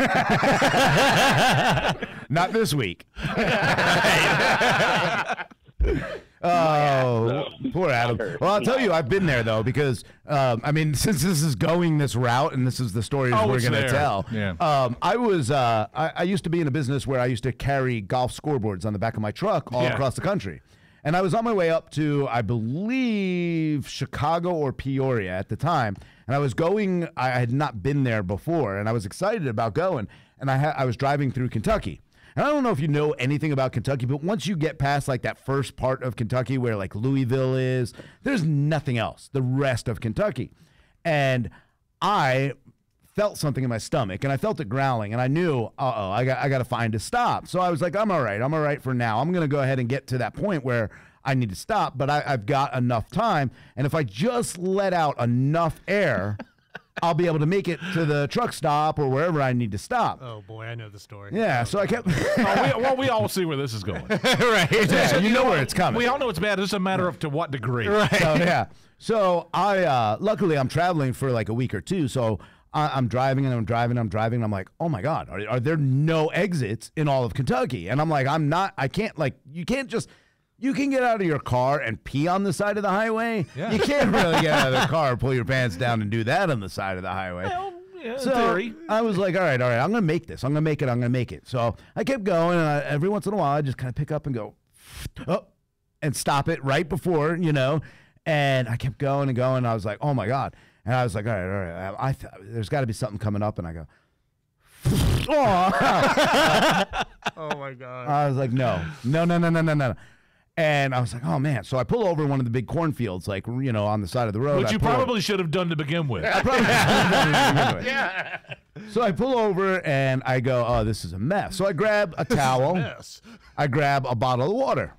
Not this week. Oh, poor Adam. Well, I'll tell you, I've been there though, because I mean, since this is going this route, and this is the stories we're going to tell. Yeah. I used to be in a business where I used to carry golf scoreboards on the back of my truck all across the country, and I was on my way up to, I believe, Chicago or Peoria at the time, and I was going. I had not been there before, and I was excited about going, and I was driving through Kentucky. And I don't know if you know anything about Kentucky, but once you get past like that first part of Kentucky where like Louisville is, there's nothing else, the rest of Kentucky. And I felt something in my stomach, and I felt it growling, and I knew, I got to find a stop. So I was like, I'm all right for now. I'm going to go ahead and get to that point where I need to stop, but I've got enough time. And if I just let out enough air, I'll be able to make it to the truck stop or wherever I need to stop. Oh, boy, I know the story. Yeah, so I kept... we all see where this is going. Right. Yeah, you know where it's coming. We all know it's bad. It's just a matter of to what degree. Right. So, yeah. So luckily I'm traveling for like a week or two, so I'm driving and I'm driving. I'm like, oh my God, are there no exits in all of Kentucky? And I'm like, I can't, like, you can't just... You can get out of your car and pee on the side of the highway. Yeah. You can't really get out of the car, pull your pants down, and do that on the side of the highway. Well, yeah, so in theory. I was like, all right, I'm going to make this. I'm going to make it. So I kept going, and every once in a while, I just kind of pick up and go, and stop it right before, and I kept going and going. And I was like, oh, my God. And I was like, all right. There's got to be something coming up. And I go, Oh, my God. I was like, no. And I was like, oh, man. So I pull over one of the big cornfields, like, on the side of the road. Which you probably should have done to begin with. Yeah. So I pull over and I go, oh, this is a mess. So I grab a towel. I grab a bottle of water.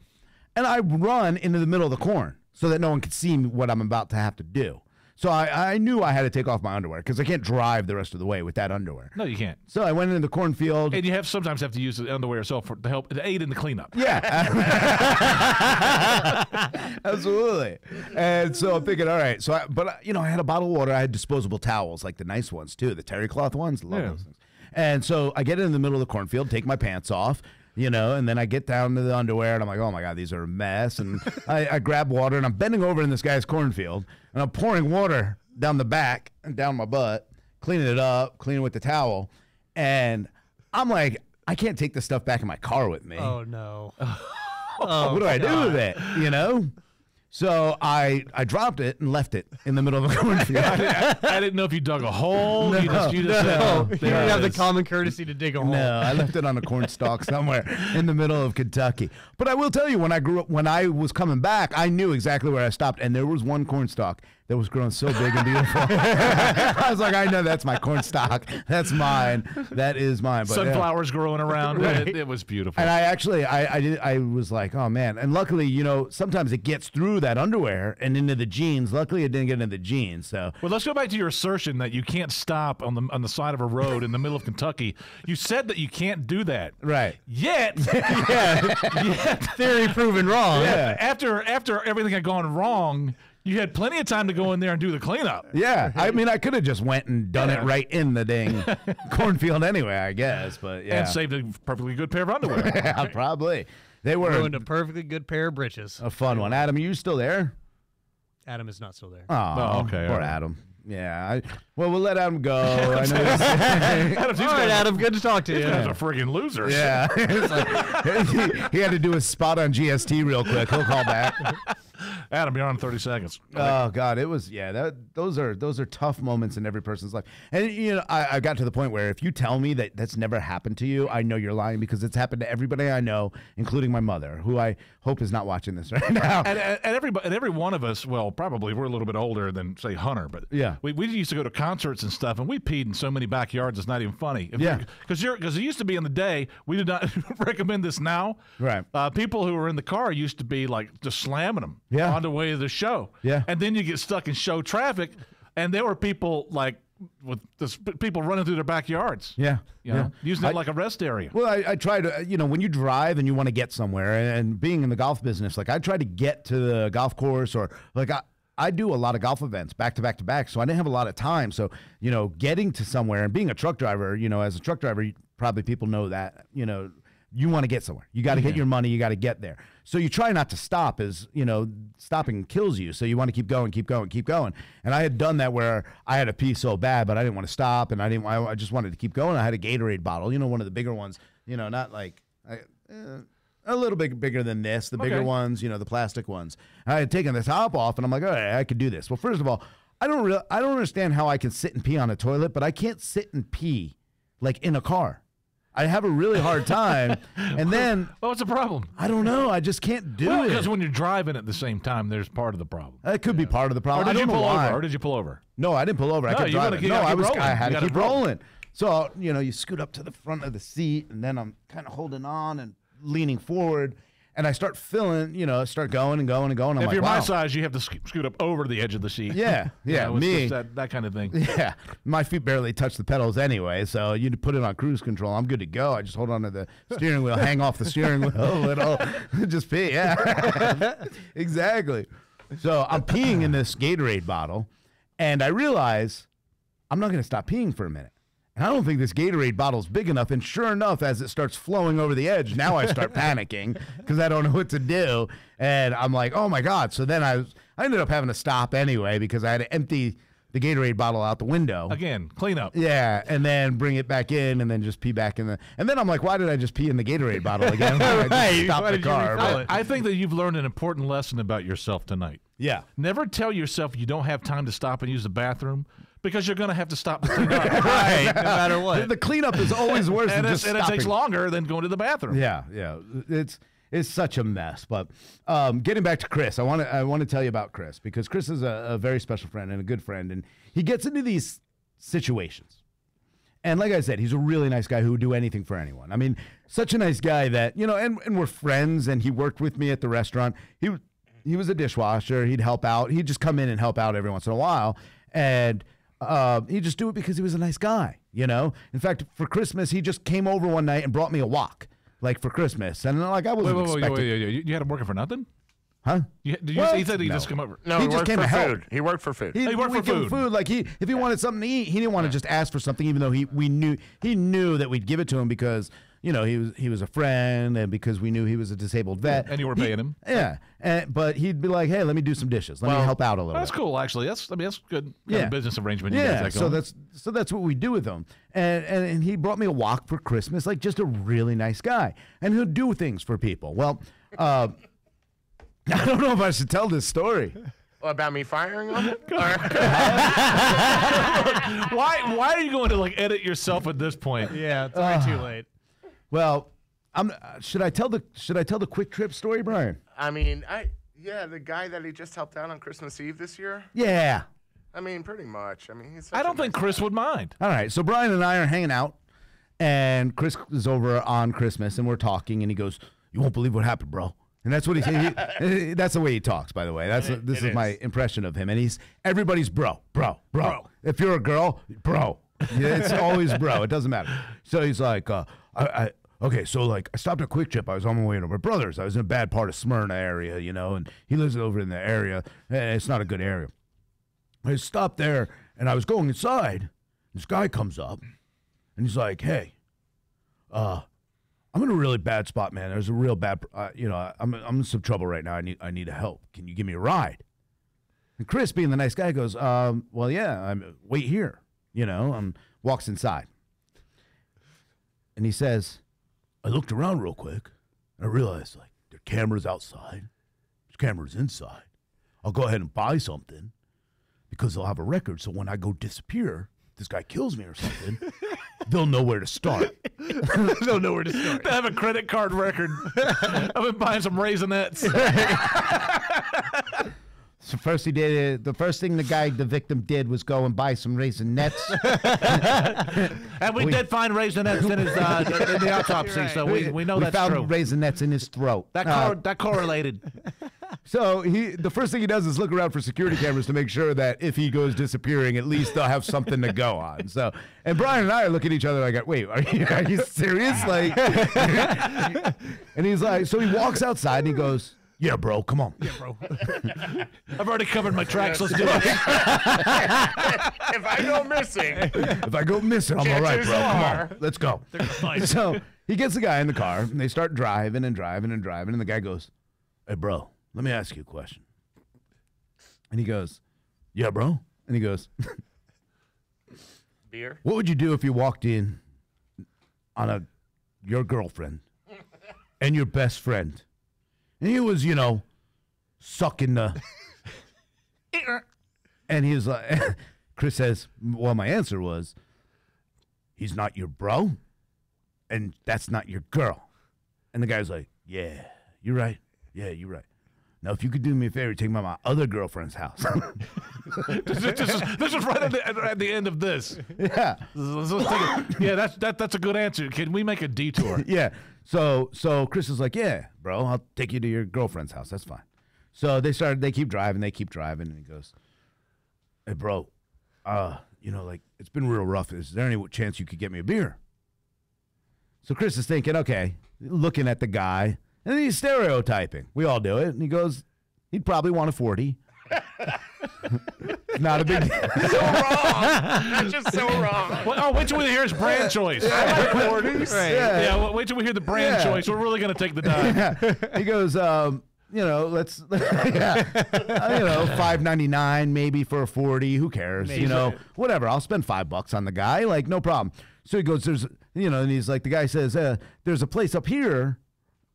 And I run into the middle of the corn so that no one could see what I'm about to have to do. So I knew I had to take off my underwear because I can't drive the rest of the way with that underwear. No, you can't. So I went into the cornfield. And you sometimes have to use the underwear yourself to aid in the cleanup. Yeah. Absolutely. And so I'm thinking, all right. So, I had a bottle of water. I had disposable towels, like the nice ones, too. The terry cloth ones. Love those things. And so I get in the middle of the cornfield, take my pants off, and then I get down to the underwear, and I'm like, oh, my God, these are a mess. And I grab water, and I'm bending over in this guy's cornfield, and I'm pouring water down the back and down my butt, cleaning it up, cleaning with the towel. And I'm like, I can't take this stuff back in my car with me. Oh, no. What do I do with it, So I dropped it and left it in the middle of the cornfield. I didn't know if you dug a hole. You just You didn't have the common courtesy to dig a hole. No, I left it on a corn stalk somewhere in the middle of Kentucky. But I will tell you, when I was coming back, I knew exactly where I stopped, and there was one corn stalk that was growing so big and beautiful. I was like, I know that's my corn stalk. That's mine. That is mine. But sunflowers growing around. Right. It was beautiful. And I was like, oh man. And luckily, sometimes it gets through that underwear and into the jeans. Luckily, it didn't get into the jeans. So well, let's go back to your assertion that you can't stop on the side of a road in the middle of Kentucky. You said that you can't do that. Right. Yet, Theory proven wrong. Yeah. After everything had gone wrong, you had plenty of time to go in there and do the cleanup. Yeah, I mean, I could have just went and done it right in the dang cornfield anyway, I guess. But yeah, and saved a perfectly good pair of underwear. Yeah, probably. They were ruined a perfectly good pair of britches. A fun one. Adam, are you still there? Adam is not still there. Oh, okay. Poor Adam. Yeah. Well, we'll let Adam go. I know All right, Adam. Good to talk to you. These guys are friggin' losers. Yeah. He had to do a spot on GST real quick. He'll call back. Adam, you're on 30 seconds. Oh God, it was those are tough moments in every person's life. And I got to the point where if you tell me that that's never happened to you, I know you're lying because it's happened to everybody I know, including my mother, who I hope is not watching this right now. And every one of us, well, probably we're a little bit older than say Hunter, but yeah, we used to go to concerts and stuff, and we peed in so many backyards it's not even funny. Because it used to be in the day. We did not recommend this now. Right. People who were in the car used to be like just slamming them. Yeah. On the way to the show. Yeah. And then you get stuck in show traffic, and there were people people running through their backyards. Yeah. Using it like a rest area. Well, I try to, when you drive and you want to get somewhere, and being in the golf business, like I try to get to the golf course, or like I do a lot of golf events back to back to back, so I didn't have a lot of time. So, getting to somewhere and being a truck driver, as a truck driver, probably people know that, you want to get somewhere. You got to get your money. You got to get there. So you try not to stop, as stopping kills you. So you want to keep going, keep going, keep going. And I had done that where I had to pee so bad, but I didn't want to stop, and I just wanted to keep going. I had a Gatorade bottle, one of the bigger ones, not like a little bit bigger than this, the bigger ones, the plastic ones. And I had taken the top off, and I'm like, all right, I could do this. Well, first of all, I don't understand how I can sit and pee on a toilet, but I can't sit and pee like in a car. I have a really hard time. And then what's the problem? I don't know. I just can't do it. Because when you're driving at the same time, there's part of the problem. That could be part of the problem. Or did you pull over? Or did you pull over? No, I didn't pull over. I kept driving. I had to keep rolling. So, you scoot up to the front of the seat, and then I'm kind of holding on and leaning forward, and I start filling, start going and going and going. If you're my size, you have to scoot up over the edge of the seat. Yeah, me. That kind of thing. Yeah, my feet barely touch the pedals anyway, so you put it on cruise control. I'm good to go. I just hold on to the steering wheel, hang off the steering wheel a little, just pee. Yeah, exactly. So I'm peeing in this Gatorade bottle, and I realize I'm not going to stop peeing for a minute. And I don't think this Gatorade bottle's big enough. And sure enough, as it starts flowing over the edge, now I start panicking because I don't know what to do. And I'm like, oh my God. So then I ended up having to stop anyway because I had to empty the Gatorade bottle out the window. Again, clean up. Yeah, and then bring it back in and then just pee back in the... And then I'm like, why did I just pee in the Gatorade bottle again? Right. Stop the car. I think that you've learned an important lesson about yourself tonight. Yeah. Never tell yourself you don't have time to stop and use the bathroom, because you're going to have to stop to clean up. Right, no matter what. The cleanup is always worse than just stopping. And it takes longer than going to the bathroom. Yeah. It's such a mess. But getting back to Chris, I want to tell you about Chris, because Chris is a very special friend and a good friend, and he gets into these situations. And like I said, he's a really nice guy who would do anything for anyone. I mean, such a nice guy that, and we're friends, and he worked with me at the restaurant. He was a dishwasher. He'd help out. He'd just come in and help out every once in a while. And he'd just do it because he was a nice guy, In fact, for Christmas, he just came over one night and brought me a wok, for Christmas. And I wasn't expecting. Wait. You had him working for nothing? Huh? He said he'd just come over. No, he just came to help. He worked for food. He worked for food. If he wanted something to eat, he didn't want to just ask for something, even though he knew that we'd give it to him because he was a friend, and because we knew he was a disabled vet. And you were paying him. Yeah. But he'd be like, hey, let me do some dishes. Let me help out a little That's bit. cool, actually. That's good kind of business arrangement. Yeah, so that's what we do with him. And he brought me a wok for Christmas, just a really nice guy. And he'll do things for people. Well, I don't know if I should tell this story. About me firing him? Why are you going to edit yourself at this point? Yeah, it's way too late. Well, should I tell the quick trip story, Brian? I mean, the guy that he just helped out on Christmas Eve this year. Yeah. I mean, pretty much. I mean, I don't think Chris would mind. All right, so Brian and I are hanging out, and Chris is over on Christmas, and we're talking, and he goes, "You won't believe what happened, bro." And that's what that's the way he talks, by the way. This is my impression of him, and everybody's bro. If you're a girl, bro. It's always bro. It doesn't matter. So he's like, okay, so I stopped at Quick Trip. I was on my way to my brother's. I was in a bad part of Smyrna area, and he lives over in the area, and it's not a good area. I stopped there, and I was going inside. This guy comes up, and he's like, hey, I'm in a really bad spot, man. There's a real bad, I'm in some trouble right now. I need help. Can you give me a ride? And Chris, being the nice guy, goes, well, yeah, wait here, walks inside. And he says, I looked around real quick, and I realized, there are cameras outside. There's cameras inside. I'll go ahead and buy something because they'll have a record. So when I go disappear, this guy kills me or something, they'll know where to start. They'll know where to start. They have a credit card record. I've been buying some Raisinets. So first the first thing the victim did was go and buy some Raisinets. And we did find Raisinets in the autopsy, right. So we know that's true. We found Raisinets in his throat. That correlated. So the first thing he does is look around for security cameras to make sure that if he goes disappearing, at least they'll have something to go on. So, and Brian and I are looking at each other like, wait, are you serious? And he's like, so he walks outside and he goes, Yeah, bro, come on. Yeah, bro. I've already covered my tracks. Let's do it. If I go missing, If I go missing, I'm all right, bro. Come on, let's go. Fight. So he gets the guy in the car, and they start driving and driving and driving, and the guy goes, hey, bro, let me ask you a question. And he goes, yeah, bro. And he goes, beer. what would you do if you walked in on your girlfriend and your best friend? And he was, sucking the... And he was like, Chris says, well, my answer was, he's not your bro, and that's not your girl. And the guy's like, yeah, you're right. Yeah, you're right. Now, if you could do me a favor, take me to my other girlfriend's house. This is right at the end of this. Yeah. Yeah, that's a good answer. Can we make a detour? Yeah. So Chris is like, yeah, bro, I'll take you to your girlfriend's house. That's fine. So they keep driving, and he goes, hey, bro, it's been real rough. Is there any chance you could get me a beer? So Chris is thinking, okay, looking at the guy, and then he's stereotyping. We all do it. And he goes, he'd probably want a 40. Not a big deal. So wrong. That's just so wrong. Well, wait till we hear his brand choice. I like 40s. Right. Yeah, well, wait till we hear the brand choice. We're really going to take the dive. He goes, let's, $5.99 maybe for a 40. Who cares? Maybe. Whatever. I'll spend $5 on the guy. Like, no problem. So he goes, and he's like, the guy says, there's a place up here.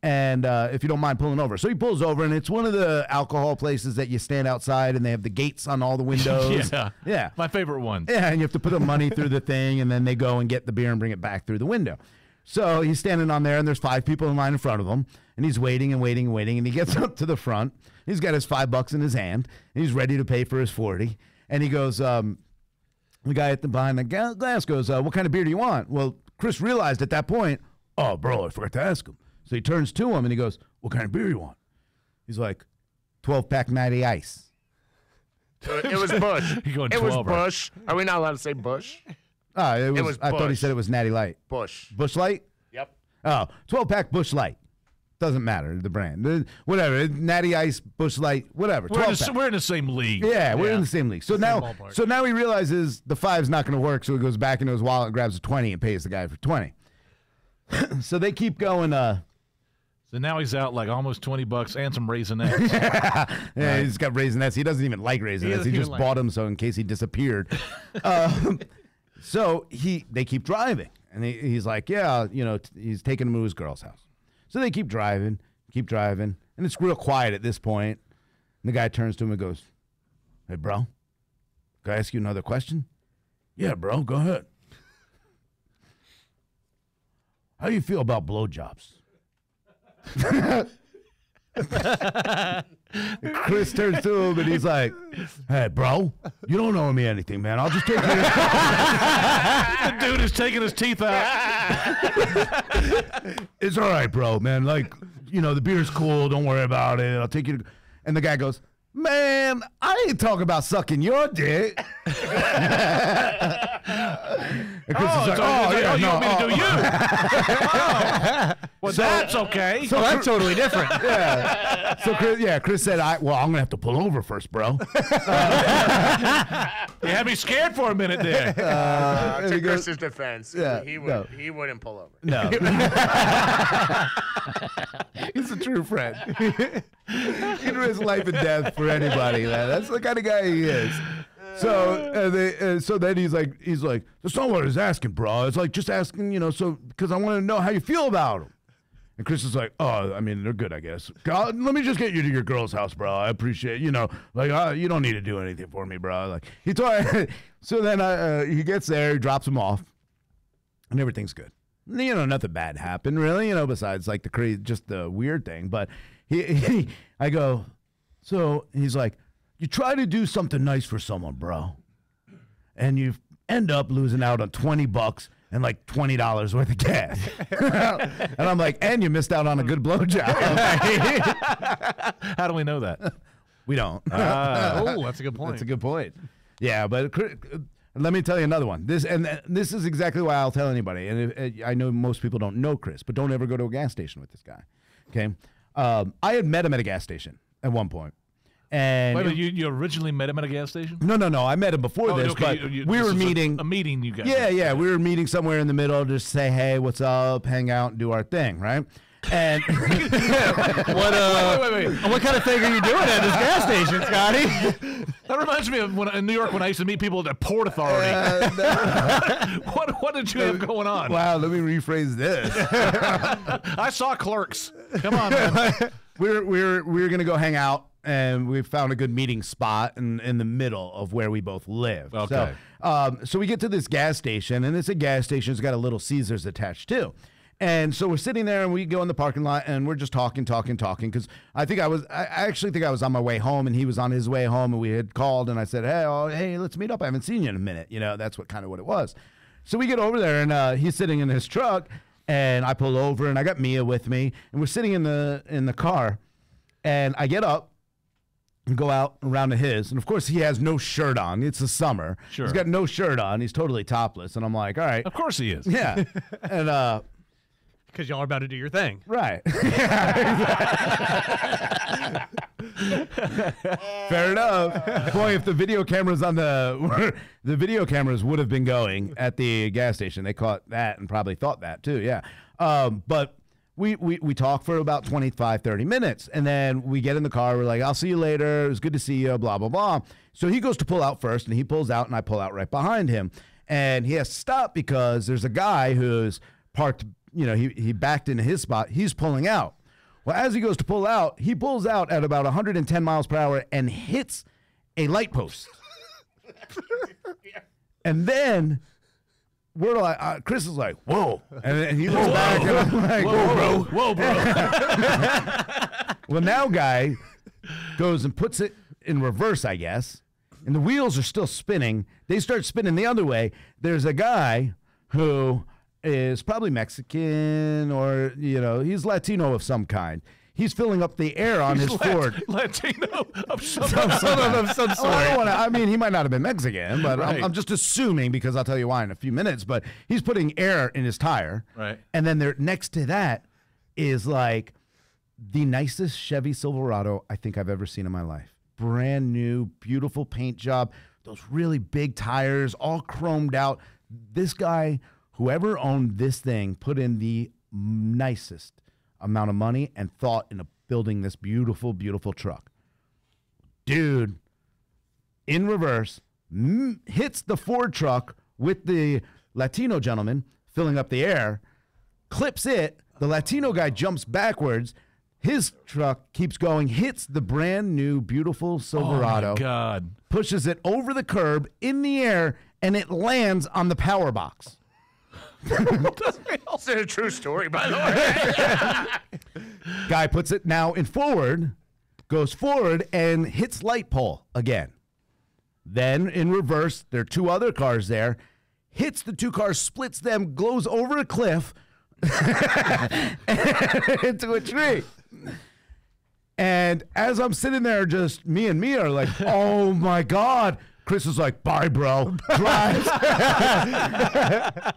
And if you don't mind pulling over. So he pulls over, and it's one of the alcohol places that you stand outside, and they have the gates on all the windows. Yeah. My favorite one. Yeah, and you have to put the money through the thing, and then they go and get the beer and bring it back through the window. So he's standing on there, and there's 5 people in line in front of him, and he's waiting and waiting and waiting, and he gets up to the front. He's got his $5 in his hand, and he's ready to pay for his 40. And he goes, the guy behind the glass goes, what kind of beer do you want? Well, Chris realized at that point, oh, bro, I forgot to ask him. So he turns to him, and he goes, what kind of beer you want? He's like, 12-pack Natty Ice. It was Bush. You're going It was 12, right? Bush. Are we not allowed to say Bush? It was I thought he Busch. said it was Natty Light. Bush. Bush Light? Yep. Oh, 12-pack Bush Light. Doesn't matter, the brand. Whatever, Natty Ice, Bush Light, whatever. We're in the same league. Yeah, we're in the same league. So now he realizes the 5's not going to work, so he goes back into his wallet and grabs a 20 and pays the guy for 20. So they keep going. So now he's out like almost $20 and some Raisinets. Yeah, he's got Raisinets. He doesn't even like Raisinets. He just bought them so in case he disappeared. So they keep driving, and he's like, yeah, he's taking him to his girl's house. So they keep driving, and it's real quiet at this point. And the guy turns to him and goes, hey, bro, can I ask you another question? Yeah, bro, go ahead. How do you feel about blowjobs? Chris turns to him and he's like, hey, bro, you don't owe me anything, man. I'll just take you. The dude is taking his teeth out. It's all right, bro, man. Like, the beer's cool. Don't worry about it. I'll take you to... And the guy goes, man, I ain't talking about sucking your dick. And Chris is like, you want me to do you? Well, that's okay. So that's totally different. Yeah. So Chris said, I'm going to have to pull over first, bro. You had me scared for a minute there. To Chris's defense, Yeah, he wouldn't pull over. No. He's a true friend. He'd risk life and death for anybody, man. That's the kind of guy he is. So so then he's like, that's not what I was asking, bro. It's like just asking, because I want to know how you feel about him. And Chris is like, oh, I mean, they're good, I guess. God, let me just get you to your girl's house, bro. I appreciate, you don't need to do anything for me, bro. Like so then he gets there, he drops him off, and everything's good. Nothing bad happened, really, besides like just the weird thing. But I go, so he's like, you try to do something nice for someone, bro, and you end up losing out on $20 and like $20 worth of gas. And I'm like, and you missed out on a good blowjob. How do we know that? We don't. Oh, that's a good point. That's a good point. Yeah, but let me tell you another one. This is exactly why I'll tell anybody. And I know most people don't know Chris, but don't ever go to a gas station with this guy. Okay. I had met him at a gas station at one point. And Wait, you originally met him at a gas station? No. I met him before this, okay, but we were meeting. A meeting, you guys. Yeah. We were meeting somewhere in the middle to say, hey, what's up, hang out, and do our thing, right? And What kind of thing are you doing at this gas station, Scotty? That reminds me of when in New York when I used to meet people at the Port Authority. What did you have going on? Wow, let me rephrase this. I saw Clerks. Come on, man. We're gonna go hang out, and we found a good meeting spot in the middle of where we both live. Okay. So we get to this gas station, and it's a gas station. It's got a Little Caesars attached too. And so we're sitting there, and we go in the parking lot, and we're just talking, because I actually think I was on my way home, and he was on his way home, and we had called, and I said, hey, let's meet up. I haven't seen you in a minute. That's what it was. So we get over there, and he's sitting in his truck, and I pull over, and I got Mia with me, and we're sitting in the car, and I get up and go out around to his, and of course he has no shirt on. It's the summer. Sure. He's got no shirt on. He's totally topless, and I'm like, all right. Of course he is. Yeah. And Because y'all are about to do your thing. right. Fair enough. Boy, if the video cameras the video cameras would have been going at the gas station, they caught that and probably thought that too. Yeah. But we talk for about 25, 30 minutes, and then we get in the car. We're like, I'll see you later. It was good to see you, blah, blah, blah. So he goes to pull out first, and he pulls out, and I pull out right behind him. And he has to stop because there's a guy who's parked, he backed into his spot. He's pulling out. Well, as he goes to pull out, he pulls out at about 110 miles per hour and hits a light post. And then we're like, Chris is like, whoa. And then he looks back, and I'm like, whoa, bro. Well, now guy goes and puts it in reverse, I guess. And the wheels are still spinning. They start spinning the other way. There's a guy who is probably Mexican or, he's Latino of some kind. He's filling up the air on his Ford. Latino of some sort. He might not have been Mexican, but right. I'm just assuming because I'll tell you why in a few minutes. But he's putting air in his tire. Right. And then there next to that is like the nicest Chevy Silverado I think I've ever seen in my life. Brand new, beautiful paint job. Those really big tires, all chromed out. This guy, whoever owned this thing, put in the nicest amount of money and thought in building this beautiful, beautiful truck. Dude, in reverse, hits the Ford truck with the Latino gentleman filling up the air, clips it. The Latino guy jumps backwards. His truck keeps going, hits the brand new, beautiful Silverado. Oh, my God. Pushes it over the curb in the air, and it lands on the power box. It's a true story, by the way. Guy puts it now in forward, goes forward, and hits light pole again. Then in reverse, there are two other cars there, hits the two cars, splits them, goes over a cliff into a tree. And as I'm sitting there, just me and Mia are like, oh my God. Chris is like, bye, bro. Drives.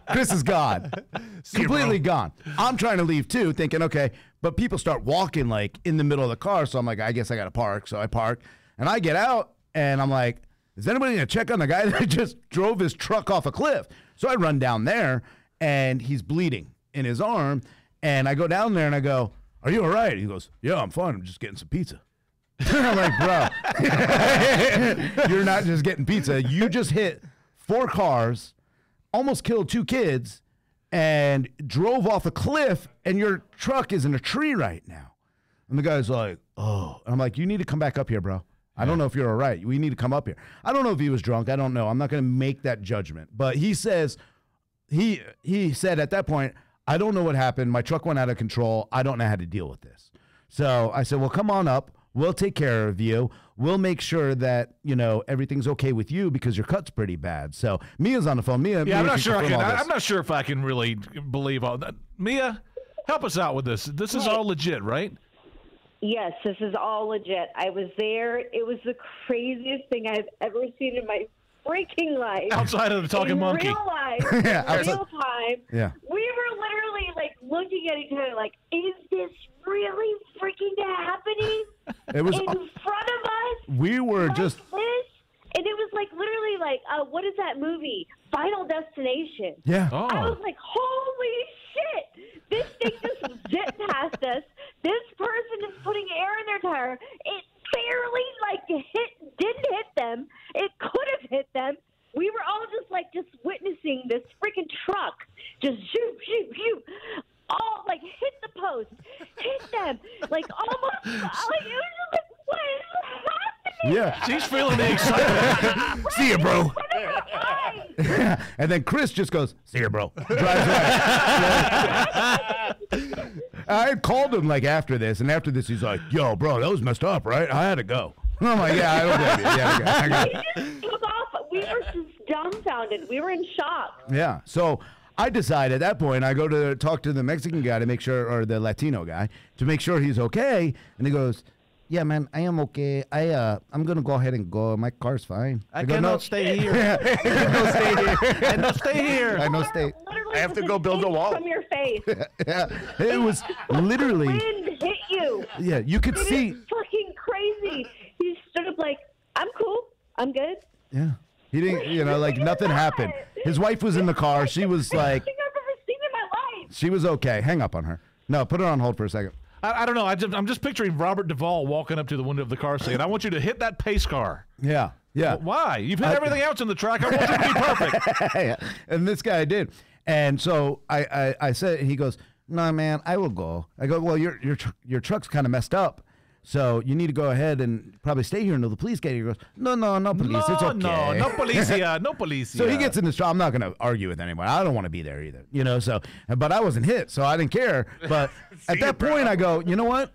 Chris is gone. Completely gone. I'm trying to leave too, thinking, okay. But people start walking like in the middle of the car. So I'm like, I guess I got to park. So I park. And I get out and I'm like, is anybody going to check on the guy that just drove his truck off a cliff? So I run down there and he's bleeding in his arm. And I go down there and I go, are you all right? He goes, yeah, I'm fine. I'm just getting some pizza. I'm like, bro, you're not just getting pizza. You just hit 4 cars, almost killed 2 kids, and drove off a cliff, and your truck is in a tree right now. And the guy's like, oh. And I'm like, you need to come back up here, bro. I don't know if you're all right. We need to come up here. I don't know if he was drunk. I don't know. I'm not going to make that judgment. But he says, he said at that point, I don't know what happened. My truck went out of control. I don't know how to deal with this. So I said, well, come on up. We'll take care of you. We'll make sure that, everything's okay with you because your cut's pretty bad. So Mia's on the phone. Mia, yeah, I'm not sure. I'm not sure if I can really believe all that. Mia, help us out with this. This is all legit, right? Yes, this is all legit. I was there. It was the craziest thing I've ever seen in my freaking life. Outside of the talking monkey. In real life, Yeah, in real time. Yeah. We were literally like looking looking at each other like, is this really freaking happening? It was. In front of us? We were like just. this? And it was like literally like, what is that movie? Final Destination. Yeah. Oh. I was like, holy shit! This thing just zipped past us. This person is putting air in their tire. It barely didn't hit them. It could have hit them. We were all just witnessing this freaking truck just shoot, shoot, shoot. All hit the post, hit them, almost it was just like, what is happening? Yeah. She's feeling the excitement. See ya, bro. Right. And then Chris just goes, see ya, bro. Drives away. I had called him after this, and after this he's like, yo, bro, that was messed up, right? I had to go. I'm like, yeah, I don't blame you. Yeah, I got it. We just took off. We were just dumbfounded. We were in shock. Yeah. So I decided at that point I go to talk to the Mexican guy to make sure, or the Latino guy, to make sure he's okay. And he goes, yeah, man, I am okay. I'm gonna go ahead and go. My car's fine. I go, cannot "No." stay here. I cannot stay here. I cannot stay here. I know stay. Literally I have to was go an build a inch wall. from your face. Yeah. It was literally. Wind hit you. Yeah, you could It see. is fucking crazy. He stood up like, I'm cool. I'm good. Yeah. He didn't. Nothing happened. His wife was in the car. She was like, I've ever seen in my life. she was okay. Hang up on her. No, put her on hold for a second. I don't know. I'm just picturing Robert Duvall walking up to the window of the car saying, I want you to hit that pace car. Yeah. Yeah. Why? You've hit everything else in the track. I want you to be perfect. Yeah. And this guy did. And so I said, he goes, no, man, I will go. I go, well, your truck's kind of messed up. So you need to go ahead and probably stay here until the police get here. He goes, no, police. It's okay. No policia, no policia. So he gets in this truck. I'm not going to argue with anyone. I don't want to be there either, So, but I wasn't hit, so I didn't care. But at that point, I go, you know what?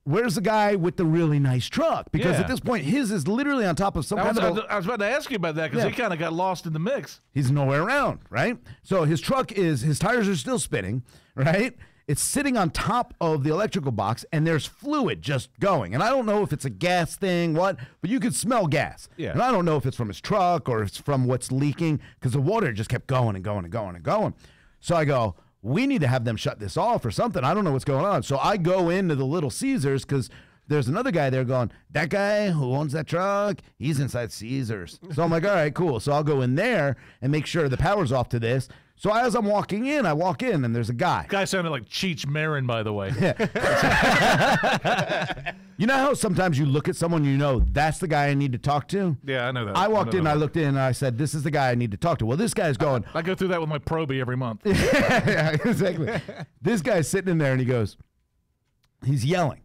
Where's the guy with the really nice truck? Because Yeah. at this point, his is literally on top of some I kind of. was about to ask you about that because Yeah. he kind of got lost in the mix. He's nowhere around, right? So his tires are still spinning, right? It's sitting on top of the electrical box, and there's fluid just going. And I don't know if it's a gas thing, but you could smell gas. Yeah. And I don't know if it's from his truck or it's from what's leaking, because the water just kept going and going and going and going. So I go, we need to have them shut this off or something. I don't know what's going on. So I go into the Little Caesars, because there's another guy there going, that guy who owns that truck, he's inside Caesars. So I'm like, all right, cool. So I'll go in there and make sure the power's off to this. So as I'm walking in, I walk in and there's a guy. Guy sounded like Cheech Marin, by the way. You know how sometimes you look at someone, that's the guy I need to talk to? Yeah, I know that. I walked know in, that. I looked in, and I said, this is the guy I need to talk to. Well, this guy's going, I go through that with my Proby every month. yeah, exactly. This guy's sitting in there and he's yelling,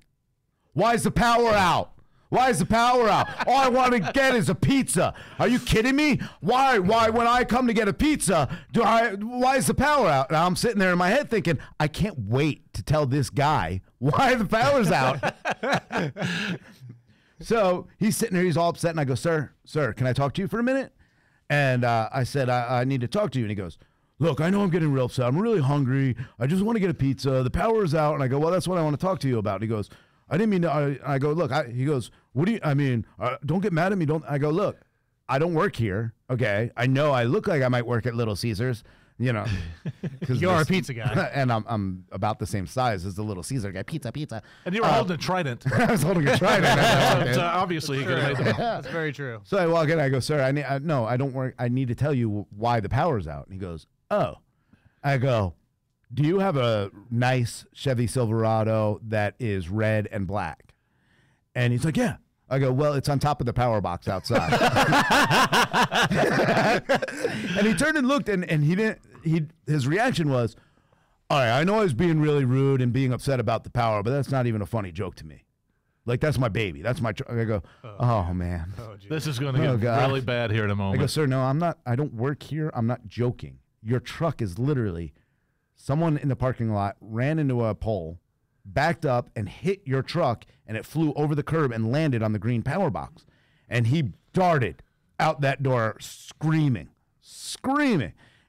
why is the power out? Why is the power out? All I want to get is a pizza. Are you kidding me? Why when I come to get a pizza, why is the power out? And I'm sitting there in my head thinking, I can't wait to tell this guy why the power's out. So he's sitting there, he's all upset, and I go, sir, can I talk to you for a minute? And I said, I need to talk to you. And he goes, look, I know I'm getting real upset. I'm really hungry. I just want to get a pizza. The power is out. And I go, well, that's what I want to talk to you about. And he goes, I didn't mean to. I go, look, he goes, what do you, don't get mad at me. I go, look, I don't work here. Okay. I know I look like I might work at Little Caesars, because You are a pizza guy. and I'm about the same size as the Little Caesar guy. Pizza. And you were holding a trident. I was holding a trident. So obviously, he could have made them. That's very true. So I walk in, I go, sir, I don't work. I need to tell you why the power's out. And he goes, oh. I go, do you have a nice Chevy Silverado that is red and black? And he's like, yeah. I go, well, it's on top of the power box outside. And he turned and looked, and his reaction was, all right, I know I was being really rude and being upset about the power, but that's not even a funny joke to me. Like, that's my baby. That's my I go, oh, man. This is going to get God. really bad here in a I moment. go, sir, no, I don't work here. I'm not joking. Your truck is literally, someone in the parking lot ran into a pole, backed up, and hit your truck, and it flew over the curb and landed on the green power box. And he darted out that door screaming.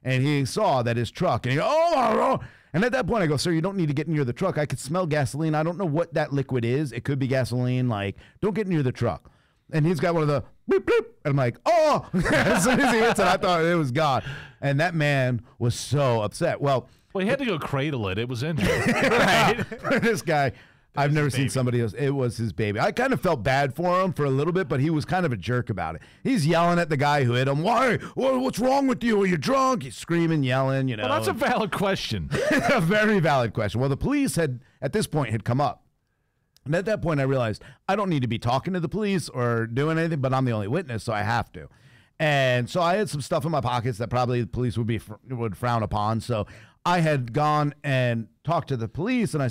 And he saw that his truck, and he goes, oh. And at that point, I go, sir, you don't need to get near the truck. I could smell gasoline. I don't know what that liquid is. It could be gasoline. Like, don't get near the truck. And he's got one of the bloop, bloop. And I'm like, oh. As soon as he hits it, I thought it was God. And that man was so upset. Well, he had to go cradle it. It was injured. right. This guy, I've never seen somebody else. It was his baby. I kind of felt bad for him for a little bit, but he was kind of a jerk about it. He's yelling at the guy who hit him. Why? What's wrong with you? Are you drunk? He's screaming, yelling, you know. Well, that's a valid question. A very valid question. Well, the police had come up. And at that point, I realized I don't need to be talking to the police or doing anything, but I'm the only witness, so I have to. And so I had some stuff in my pockets that probably the police would frown upon. So I had gone and talked to the police, and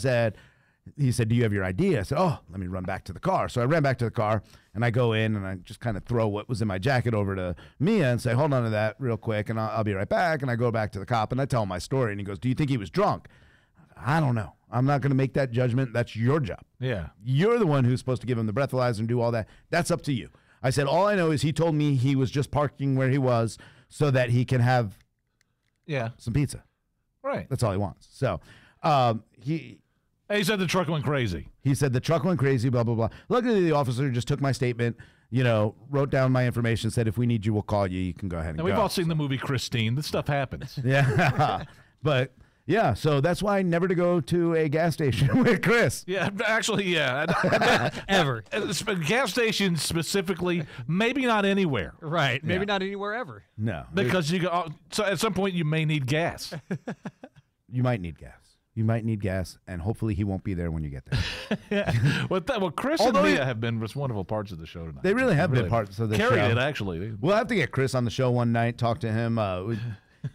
he said, do you have your ID? I said, oh, let me run back to the car. So I ran back to the car, and I go in, and I just kind of throw what was in my jacket over to Mia and say, hold on to that real quick, and I'll be right back. And I go back to the cop, and I tell him my story, and he goes, do you think he was drunk? I don't know. I'm not going to make that judgment. That's your job. Yeah. You're the one who's supposed to give him the breathalyzer and do all that. That's up to you. I said, all I know is he told me he was just parking where he was so that he can have some pizza. Right. That's all he wants. So he said the truck went crazy. He said the truck went crazy, blah, blah, blah. Luckily, the officer just took my statement, wrote down my information, said, if we need you, we'll call you. You can go ahead and go. We've all seen the movie Christine. This stuff happens. Yeah. But... yeah, so that's why never to go to a gas station with Chris. Yeah, actually, yeah. Ever. Gas stations specifically, maybe not anywhere. Right. Maybe not anywhere ever. No. Because so at some point you may need gas. You might need gas. You might need gas, and hopefully he won't be there when you get there. Well, Chris and Mia have been wonderful parts of the show tonight. They really have been parts of the show. Carried it, actually. We'll have to get Chris on the show one night, talk to him.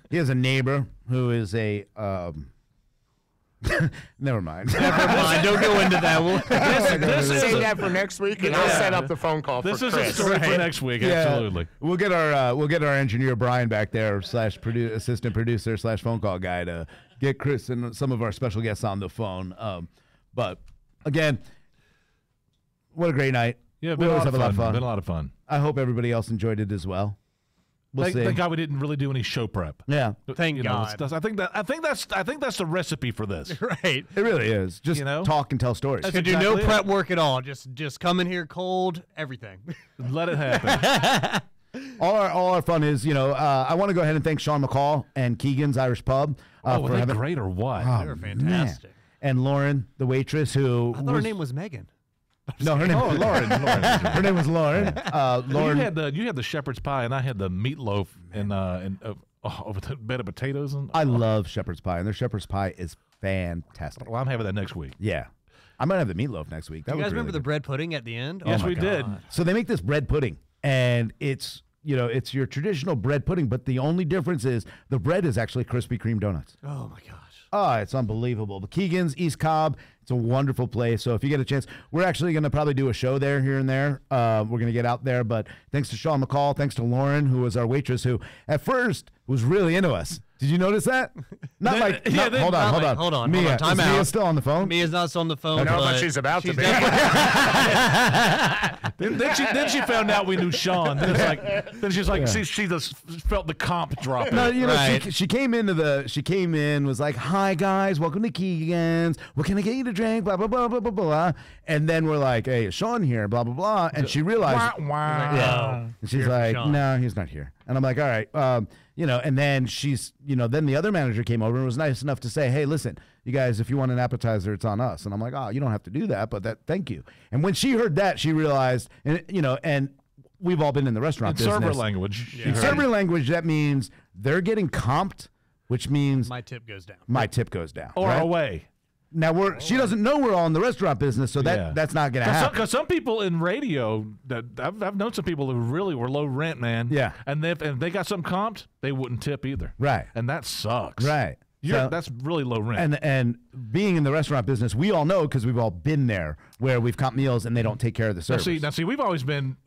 He has a neighbor who is a never mind. Don't go into that. This save that for next week, and I'll set up the phone call for Chris. This is a story for next week. Yeah. Absolutely. We'll get our engineer Brian back there / assistant producer / phone call guy to get Chris and some of our special guests on the phone. But again, what a great night. Yeah, we always have a lot of fun. Been a lot of fun. I hope everybody else enjoyed it as well. We'll see. Thank God we didn't really do any show prep. Yeah, thank God. I think that's the recipe for this. Right. It really is. Just talk and tell stories. Could do no prep work at all. Just come in here cold, everything. Let it happen. All our fun is, I want to go ahead and thank Sean McCall and Keegan's Irish Pub. Were they great or what? They were fantastic. Man. And Lauren, the waitress, who I thought her name was Megan. No, her name was Lauren. Her name was Lauren. Lauren. You had the shepherd's pie, and I had the meatloaf with a bed of potatoes. I love shepherd's pie, and their shepherd's pie is fantastic. Well, I'm having that next week. Yeah. I might have the meatloaf next week. Do you guys remember the bread pudding at the end? Yes, we did. So they make this bread pudding, and it's your traditional bread pudding, but the only difference is the bread is actually Krispy Kreme donuts. Oh, my gosh. Oh, it's unbelievable. But Keegan's, East Cobb, it's a wonderful place. So if you get a chance, we're actually going to probably do a show there here and there. We're going to get out there. But thanks to Sean McCall, thanks to Lauren, who was our waitress, who at first was really into us. Did you notice that? Hold on. Mia, Time is out. Mia still on the phone? Mia's not still on the phone. No, but she's about to be. Then she found out we knew Sean. Then she's like, she just felt the comp drop. No, Right. she came in, was like, hi guys, welcome to Keegan's. What can I get you to drink? Blah, blah, blah, blah, blah, blah. And then we're like, hey, is Sean here? Blah, blah, blah. And she realized. Yeah. And she's like, no, he's not here. And I'm like, all right. And then then the other manager came over and was nice enough to say, hey, listen, you guys, if you want an appetizer, it's on us. And I'm like, oh, you don't have to do that, but thank you. And when she heard that, she realized, and we've all been in the restaurant business. Server language. In server language, that means they're getting comped, which means my tip goes down. My tip goes down. Or away. Now she doesn't know we're all in the restaurant business, so that's not going to happen. Because some people in radio, I've known some people who really were low rent, man. Yeah. And if they got some comped, they wouldn't tip either. Right. And that sucks. Right. That's really low rent. And being in the restaurant business, we all know because we've all been there where we've comped meals and they don't take care of the service. Now see, we've always been,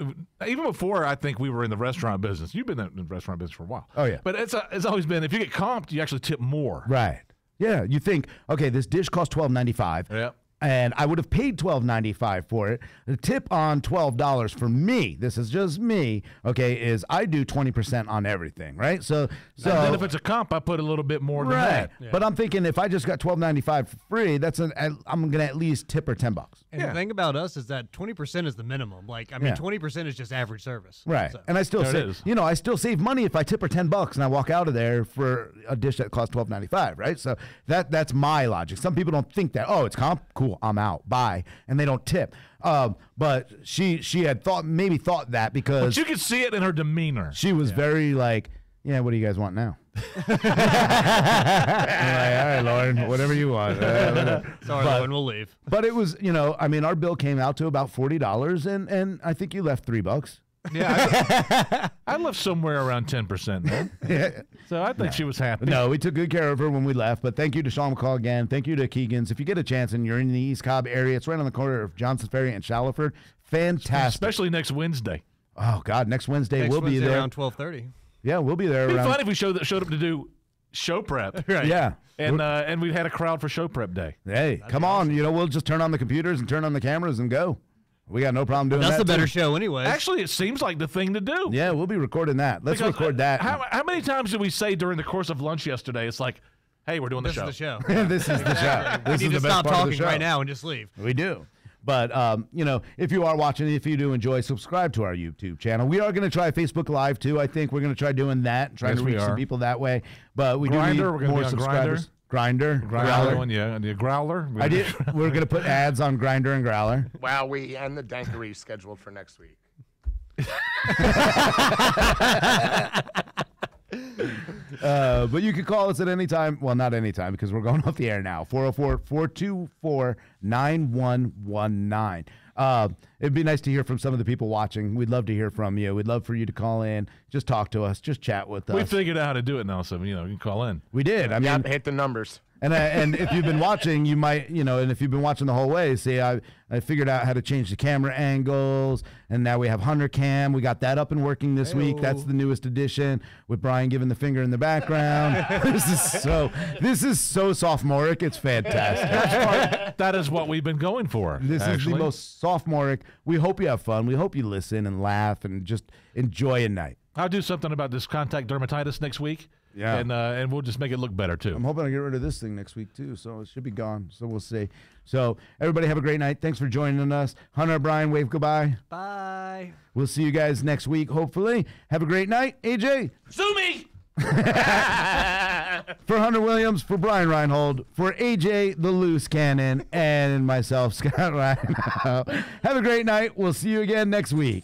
even before I think we were in the restaurant business. You've been in the restaurant business for a while. Oh yeah. But it's always been, if you get comped, you actually tip more. Right. Yeah, you think, okay, this dish costs $12.95. Yep. and I would have paid $12.95 for it. The tip on $12 for me, this is just me, okay, is I do 20% on everything, right? So And then if it's a comp, I put a little bit more than right. that. Yeah. But I'm thinking if I just got $12.95 for free, I'm gonna at least tip her $10. And the thing about us is that 20% is the minimum. Like, I mean, Yeah. 20% is just average service. Right. So. And I still There it save, is. I still save money if I tip her $10 and I walk out of there for a dish that costs $12.95, right? So that's my logic. Some people don't think that, oh, it's comp, cool, I'm out, bye, and they don't tip. But she had maybe thought that because But you can see it in her demeanor. she was very like, yeah, what do you guys want now? I'm like, all right, Lauren, whatever you want. Sorry, Lauren, we'll leave. But it was, I mean, our bill came out to about $40, and I think you left $3. Yeah, I left somewhere around 10%, man. So I think she was happy. No, we took good care of her when we left. But thank you to Sean McCall again. Thank you to Keegan's. If you get a chance and you're in the East Cobb area, it's right on the corner of Johnson Ferry and Shallowford. Fantastic. Especially next Wednesday. Oh, God, next Wednesday Next we'll be Wednesday there. around 12:30. Yeah, we'll be there It'd be around. fun if we showed up to do show prep. Right. Yeah. And we had a crowd for show prep day. Hey, come on. We'll just turn on the computers and turn on the cameras and go. We got no problem doing That's that. the better too. show anyway. Actually, it seems like the thing to do. Yeah, we'll be recording that. Let's Because, record that. How many times did we say during the course of lunch yesterday, it's like, hey, we're doing the This show. is the show. This is the show. We This need is to the best stop part of the talking show. right now and just leave. We do. But, if you are watching, if you do enjoy, subscribe to our YouTube channel. We are going to try Facebook Live, too. I think we're going to try doing that, trying Yes, to we reach some are. people that way. But we Grindr, do we're need gonna more be on subscribers. Grindr. Growler one, yeah. And the growler. We're going to put ads on Grindr and Growler. Wowie and the Dankery scheduled for next week. But you can call us at any time. Well, not any time because we're going off the air now. 404-424-9119. It'd be nice to hear from some of the people watching. We'd love to hear from you. We'd love for you to call in. Just talk to us. Just chat with us. We figured out how to do it now, so you can call in. We did. I mean, Yep, hit the numbers. And if you've been watching, you might, and if you've been watching the whole way, see, I figured out how to change the camera angles, and now we have Hunter Cam. We got that up and working this week. That's the newest addition with Brian giving the finger in the background. This is so sophomoric. It's fantastic. That is what we've been going for. This is actually. the most sophomoric. We hope you have fun. We hope you listen and laugh and just enjoy a night. I'll do something about this contact dermatitis next week. Yeah. And we'll just make it look better, too. I'm hoping to get rid of this thing next week, too, so it should be gone. So we'll see. So everybody have a great night. Thanks for joining us. Hunter, Brian, wave goodbye. Bye. We'll see you guys next week, hopefully. Have a great night. AJ. Sue me! For Hunter Williams, for Brian Reinhold, for AJ the Loose Cannon, and myself, Scott Ryan. Have a great night. We'll see you again next week.